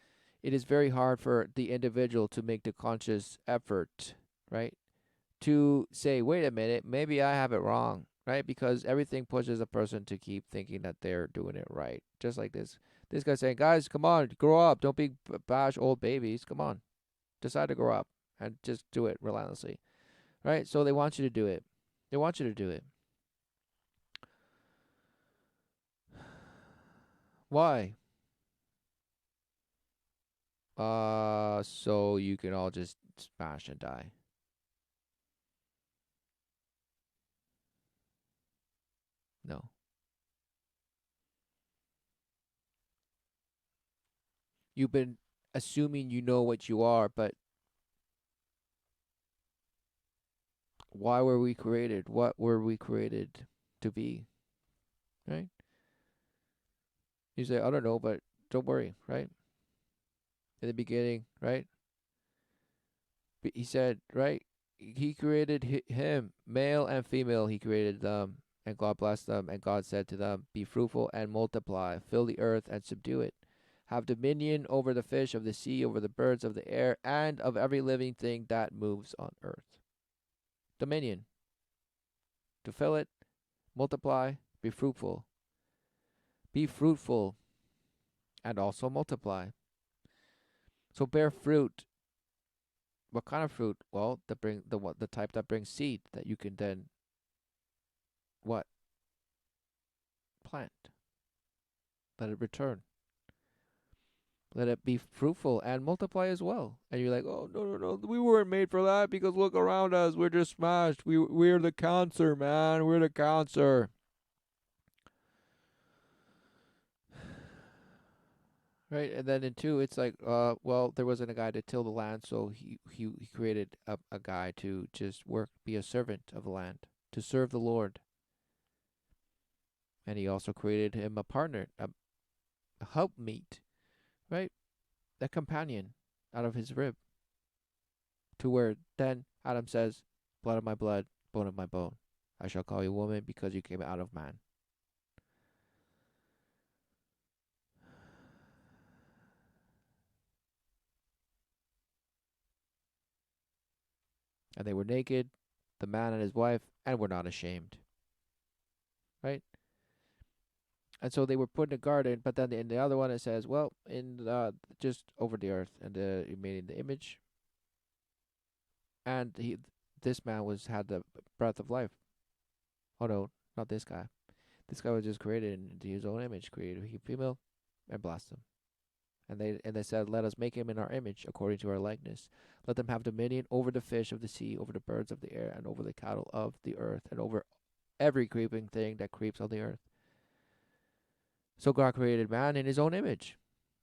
it is very hard for the individual to make the conscious effort, right? To say, wait a minute, maybe I have it wrong, right? Because everything pushes a person to keep thinking that they're doing it right. Just like this guy saying, guys, come on, grow up. Don't be bash old babies. Come on, decide to grow up and just do it relentlessly, right? So they want you to do it. They want you to do it. Why? So you can all just smash and die. No. You've been assuming you know what you are, but why were we created? What were we created to be? Right? You say, I don't know, but don't worry, right? In the beginning, right? He said, right? He created him, male and female, he created them. And God blessed them, and God said to them, be fruitful and multiply, fill the earth and subdue it. Have dominion over the fish of the sea, over the birds of the air, and of every living thing that moves on earth. Dominion. To fill it, multiply, be fruitful. Be fruitful and also multiply. So bear fruit. What kind of fruit? Well, the type that brings seed that you can then what? Plant. Let it return. Let it be fruitful and multiply as well. And you're like, oh no no no, we weren't made for that because look around us, we're just smashed. We're the cancer, man. We're the cancer. Right, and then in two, it's like, well, there wasn't a guy to till the land, so he created a guy to just work, be a servant of the land, to serve the Lord, and he also created him a partner, a helpmeet, right, a companion out of his rib, to where then Adam says, blood of my blood, bone of my bone, I shall call you woman because you came out of man, and they were naked, the man and his wife, and were not ashamed, right. And so they were put in a garden, but then in the other one it says, well, in just over the earth, and he made in the image, and this man had the breath of life. Oh no, not this guy. This guy was just created in his own image, created he female, and blessed them. And they said, let us make him in our image, according to our likeness. Let them have dominion over the fish of the sea, over the birds of the air, and over the cattle of the earth, and over every creeping thing that creeps on the earth. So God created man in his own image.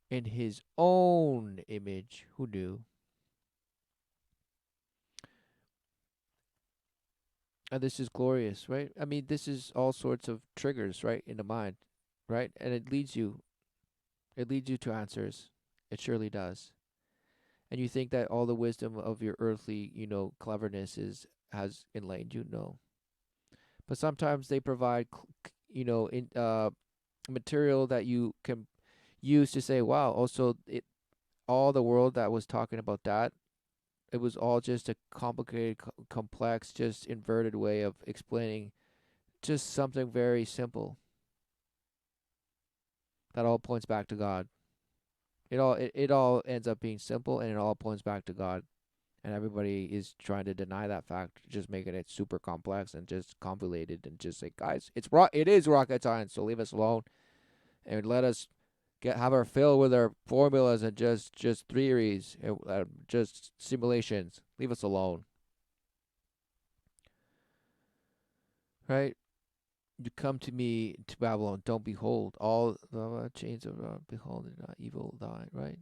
In his own image. Who knew? And this is glorious, right? I mean, this is all sorts of triggers, right, in the mind, right? And it leads you to answers. It surely does. And you think that all the wisdom of your earthly, cleverness has enlightened you? No. But sometimes they provide, material that you can use to say, wow, also all the world that was talking about that, it was all just a complicated, complex, just inverted way of explaining just something very simple. That all points back to God. It all ends up being simple, and it all points back to God. And everybody is trying to deny that fact, just making it super complex and just convoluted, and just say, guys, it is rocket science, so leave us alone and let us have our fill with our formulas and just theories, just simulations. Leave us alone, right? You come to me to Babylon, don't behold all the chains of behold and not evil die, right?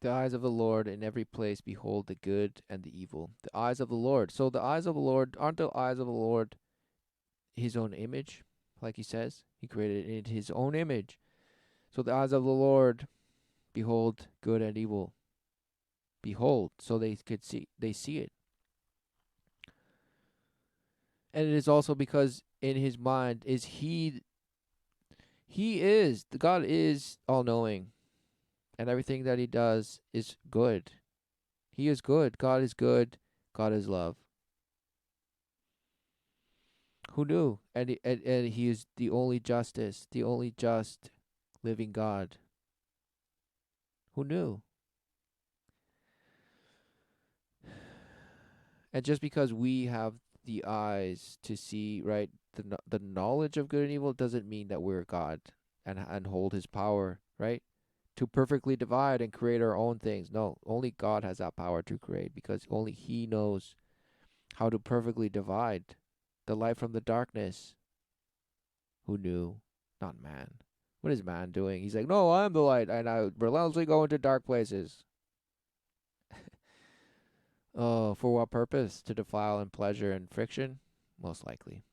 The eyes of the Lord in every place behold the good and the evil. The eyes of the Lord. So the eyes of the Lord, aren't the eyes of the Lord his own image? Like he says, he created it in his own image. So the eyes of the Lord behold good and evil. Behold, so they see it. And it is also because in his mind is the God is all knowing, and everything that he does is good. He is good. God is good. God is love. Who knew? And he is the only justice, the only just living God. Who knew? And just because we have the eyes to see, right, the knowledge of good and evil doesn't mean that we're God and hold his power, right? To perfectly divide and create our own things. No, only God has that power to create because only he knows how to perfectly divide the light from the darkness. Who knew? Not man. What is man doing? He's like, no, I'm the light, and I relentlessly go into dark places. Oh, for what purpose? To defile in pleasure and friction? Most likely.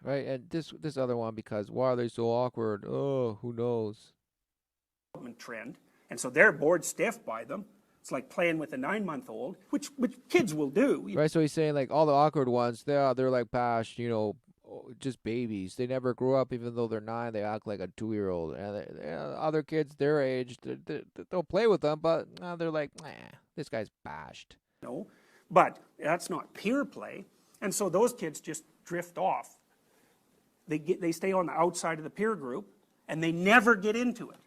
Right? And this other one, because why are they so awkward? Oh, who knows? Trend, and so they're bored stiff by them. It's like playing with a 9-month-old, which kids will do. Right? So he's saying like all the awkward ones, they're like past, just babies. They never grew up, even though they're 9. They act like a 2-year-old. And other kids their age, they'll play with them, but they're like, nah, this guy's bashed. No, but that's not peer play, and so those kids just drift off. They stay on the outside of the peer group, and they never get into it.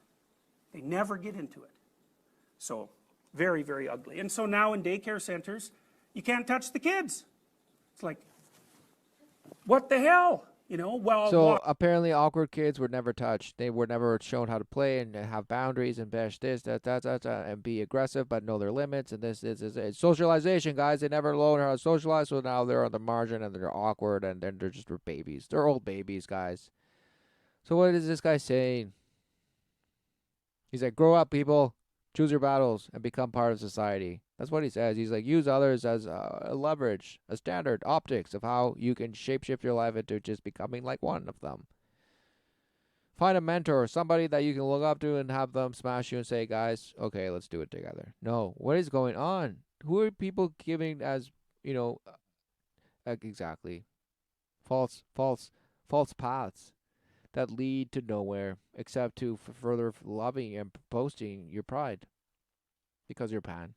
They never get into it. So very, very ugly. And so now in daycare centers, you can't touch the kids. It's like, what the hell? Well, So apparently awkward kids were never touched. They were never shown how to play and have boundaries and bash this, that, and be aggressive, but know their limits. And this is socialization, guys. They never learned how to socialize, so now they're on the margin and they're awkward and then they're just babies. They're old babies, guys. So what is this guy saying? He's like, grow up, people. Choose your battles and become part of society. That's what he says. He's like, use others as a leverage, a standard, optics of how you can shapeshift your life into just becoming like one of them. Find a mentor, somebody that you can look up to and have them smash you and say, guys, okay, let's do it together. No, what is going on? Who are people giving as, exactly, false paths that lead to nowhere except to further loving and posting your pride because you're pan.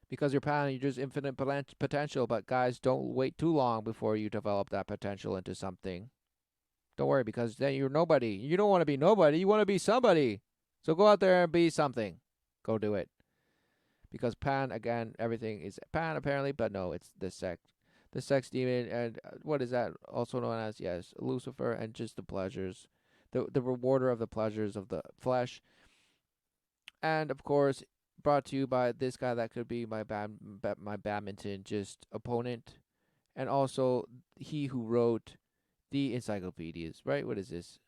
Because you're pan, you're just infinite potential, but guys, don't wait too long before you develop that potential into something. Don't worry, because then you're nobody. You don't want to be nobody, you want to be somebody. So go out there and be something. Go do it. Because pan, again, everything is pan apparently, but no, it's the sex demon, and what is that also known as? Yes, Lucifer, and just the pleasures, the rewarder of the pleasures of the flesh. And of course, brought to you by this guy that could be my badminton just opponent, and also he who wrote the encyclopedias, right? What is this?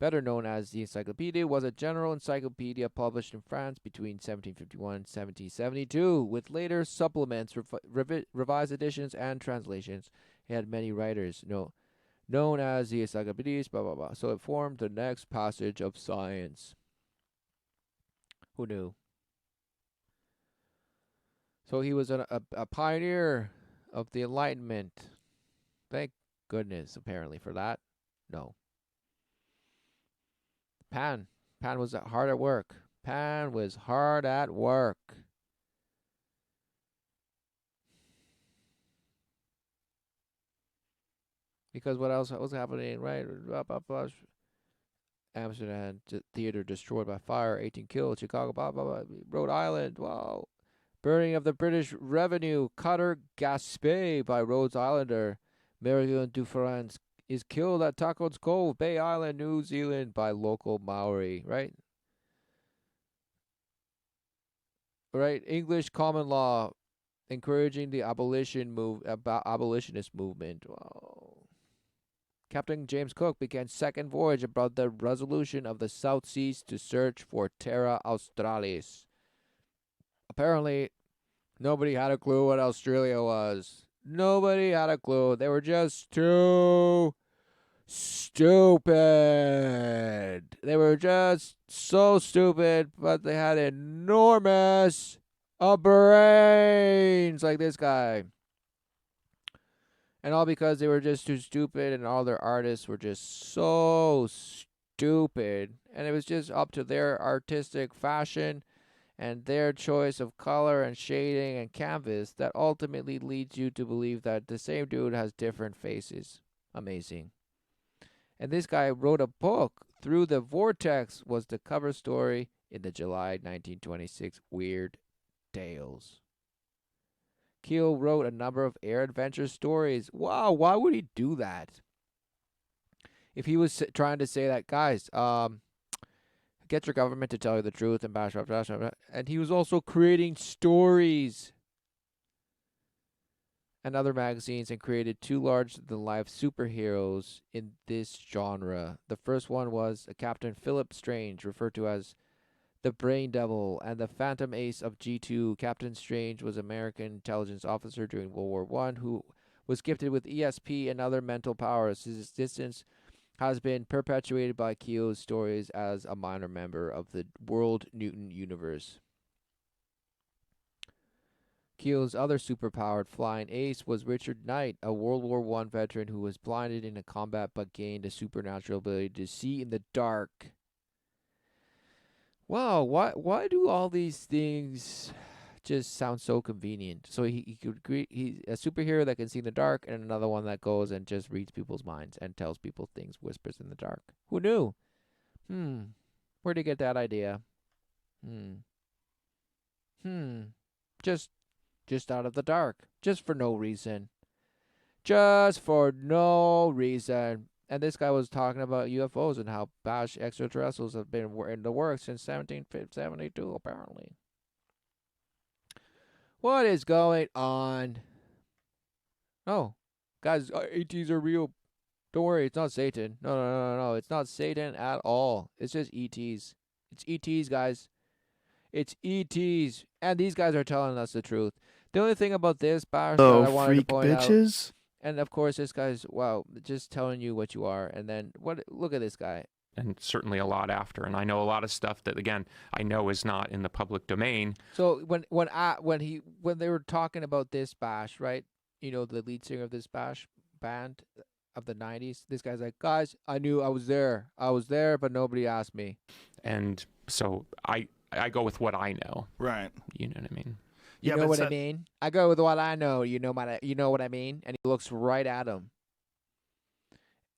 Better known as the Encyclopedia, was a general encyclopedia published in France between 1751 and 1772, with later supplements, revised editions, and translations. It had many writers, known as the Encyclopedias, blah, blah, blah. So it formed the next passage of science. Who knew? So he was a pioneer of the Enlightenment. Thank goodness, apparently, for that. No. Pan was hard at work. Pan was hard at work. Because what else was happening, right? Amsterdam theater destroyed by fire, 18 killed. Chicago, blah, blah, blah. Rhode Island, wow. Burning of the British revenue cutter Gaspé by Rhode Islander. Marion Dufresne is killed at Taco's Cove, Bay Island, New Zealand by local Maori, right? Right? English common law encouraging the abolitionist movement. Wow. Captain James Cook began second voyage about the resolution of the South Seas to search for Terra Australis. Apparently, nobody had a clue what Australia was. Nobody had a clue. They were just too stupid. They were just so stupid, but they had enormous brains like this guy. And all because they were just too stupid, and all their artists were just so stupid. And it was just up to their artistic fashion and their choice of color and shading and canvas that ultimately leads you to believe that the same dude has different faces. Amazing. And this guy wrote a book. Through the Vortex was the cover story in the July 1926 Weird Tales. Keel wrote a number of air adventure stories. Wow, why would he do that? If he was trying to say that, guys, get your government to tell you the truth and bash up, and he was also creating stories and other magazines and created two larger-than-life superheroes in this genre. The first one was a Captain Philip Strange, referred to as the Brain Devil, and the Phantom Ace of G2. Captain Strange was an American intelligence officer during World War I who was gifted with ESP and other mental powers. His existence has been perpetuated by Keogh's stories as a minor member of the World Newton universe. Keogh's other superpowered flying ace was Richard Knight, a World War I veteran who was blinded in a combat but gained a supernatural ability to see in the dark. Wow, why do all these things just sound so convenient? So he could create, he's a superhero that can see in the dark, and another one that goes and just reads people's minds and tells people things, whispers in the dark. Who knew? Where'd he get that idea? Just out of the dark, just for no reason. Just for no reason. And this guy was talking about UFOs and how bash extraterrestrials have been in the works since 1772, apparently. What is going on? Oh, guys, ETs are real. Don't worry, it's not Satan. No. It's not Satan at all. It's just ETs. It's ETs, guys. It's ETs. And these guys are telling us the truth. The only thing about this bash that I wanted to point bitches. out, and of course this guy's, wow, just telling you what you are. And then look at this guy. And certainly a lot after. And I know a lot of stuff that, again, I know is not in the public domain. So when they were talking about this bash, right? You know, the lead singer of this bash band of the 90s, this guy's like, guys, I knew I was there, but nobody asked me. And so I go with what I know. Right. You know what I mean? You know what I mean? I go with what I know. You know what I mean? And he looks right at him.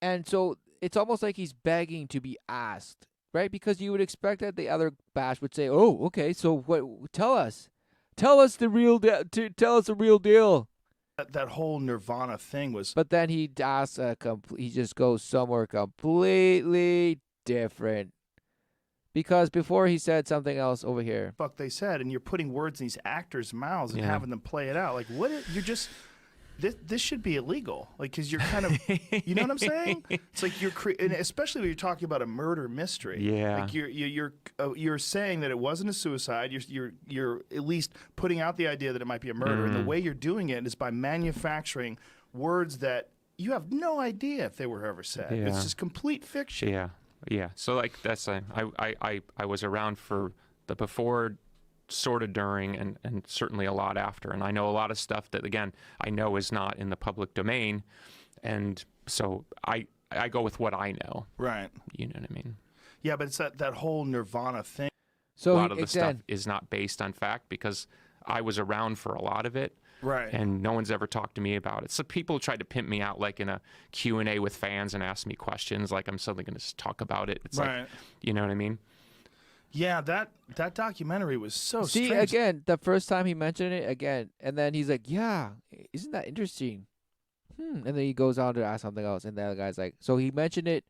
And so it's almost like he's begging to be asked, right? Because you would expect that the other bash would say, "Oh, okay, so what? Tell us the real tell us the real deal." That whole Nirvana thing was. But then he asks he just goes somewhere completely different. Because before he said something else over here. Fuck, they said, and you're putting words in these actors' mouths and having them play it out. Like, what? You're just. This should be illegal, like, because you're kind of, you know what I'm saying? It's like and especially when you're talking about a murder mystery. Yeah. Like you're saying that it wasn't a suicide. You're at least putting out the idea that it might be a murder, and the way you're doing it is by manufacturing words that you have no idea if they were ever said. Yeah. It's just complete fiction. Yeah. So like that's I was around for the before, sort of during, and certainly a lot after. And I know a lot of stuff that, again, I know is not in the public domain. And so I go with what I know. Right. You know what I mean? Yeah, but it's that whole Nirvana thing. So a lot of the stuff is not based on fact because I was around for a lot of it. Right. And no one's ever talked to me about it. So people tried to pimp me out like in a Q&A with fans and ask me questions like I'm suddenly going to talk about it. It's like, you know what I mean? Yeah, that documentary was so strange. See, again, the first time he mentioned it, again, and then he's like, yeah, isn't that interesting? And then he goes on to ask something else, and the other guy's like, so he mentioned it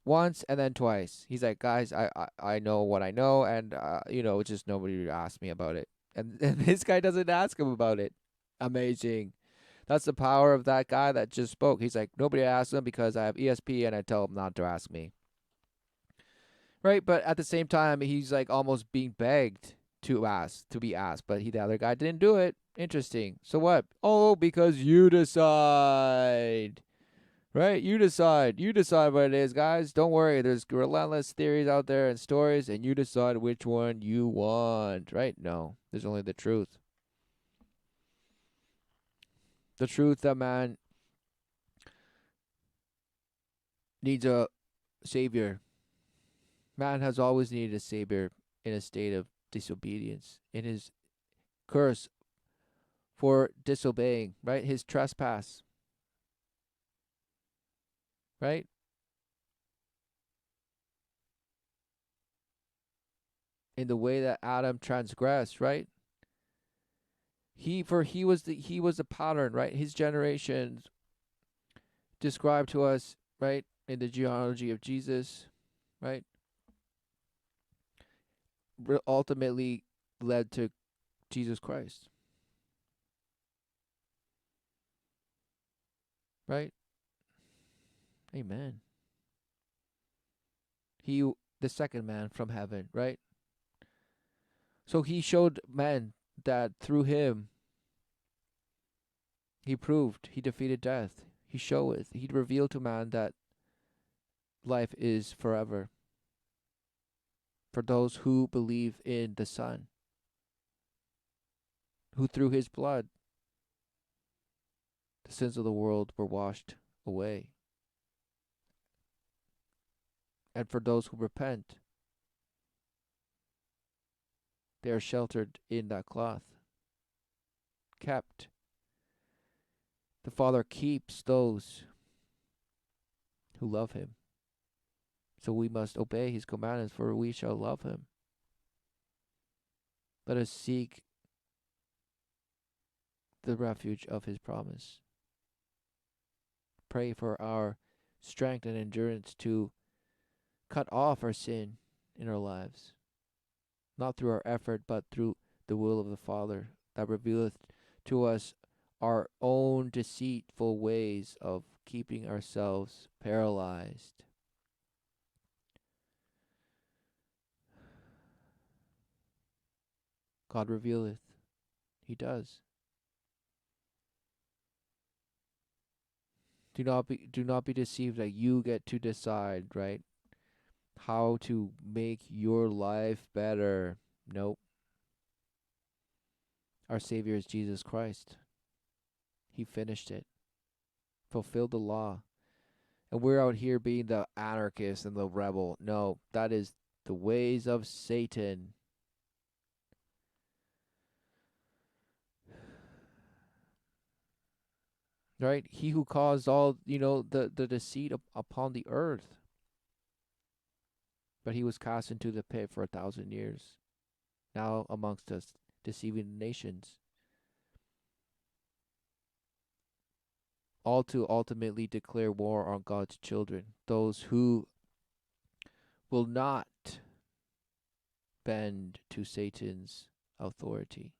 once and then twice. He's like, guys, I know what I know, and, it's just nobody asked me about it. And this guy doesn't ask him about it. Amazing. That's the power of that guy that just spoke. He's like, nobody asked him because I have ESP, and I tell him not to ask me. Right, but at the same time, he's like almost being begged to be asked, but the other guy didn't do it. Interesting. So what? Oh, because you decide. Right? You decide. You decide what it is, guys. Don't worry. There's relentless theories out there and stories, and you decide which one you want. Right? No. There's only the truth. The truth that man needs a savior. Man has always needed a savior in a state of disobedience, in his curse for disobeying, right? His trespass, right? In the way that Adam transgressed, right? He was the pattern, right? His generations described to us, right, in the genealogy of Jesus, right? Ultimately led to Jesus Christ, right? Amen. He, the second man from heaven, right? So he showed man that through him, he proved he defeated death. He showeth, he revealed to man that life is forever for those who believe in the Son, who through his blood the sins of the world were washed away. And for those who repent, they are sheltered in that cloth, kept. The Father keeps those who love him. So we must obey his commandments, for we shall love him. Let us seek the refuge of his promise. Pray for our strength and endurance to cut off our sin in our lives, not through our effort, but through the will of the Father that revealeth to us our own deceitful ways of keeping ourselves paralyzed. God revealeth. He does. Do not be deceived that you get to decide, right? How to make your life better. Nope. Our Savior is Jesus Christ. He finished it. Fulfilled the law. And we're out here being the anarchist and the rebel. No, that is the ways of Satan. Right? He who caused all, the deceit upon the earth. But he was cast into the pit for 1,000 years. Now amongst us, deceiving the nations. All to ultimately declare war on God's children. Those who will not bend to Satan's authority.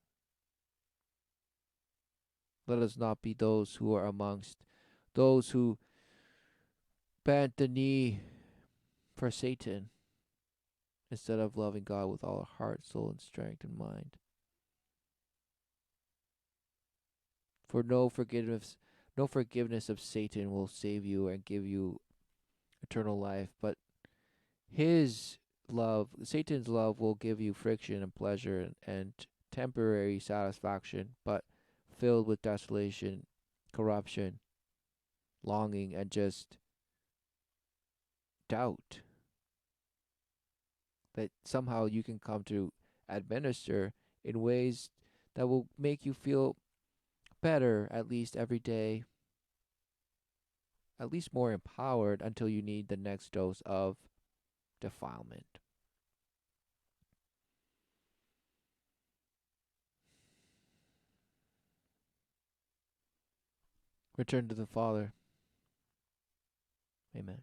Let us not be those who are amongst those who bent the knee for Satan instead of loving God with all our heart, soul, and strength and mind. For no forgiveness of Satan will save you and give you eternal life, but his love, Satan's love, will give you friction and pleasure and temporary satisfaction, but filled with desolation, corruption, longing, and just doubt that somehow you can come to administer in ways that will make you feel better, at least every day, at least more empowered until you need the next dose of defilement. Return to the Father. Amen.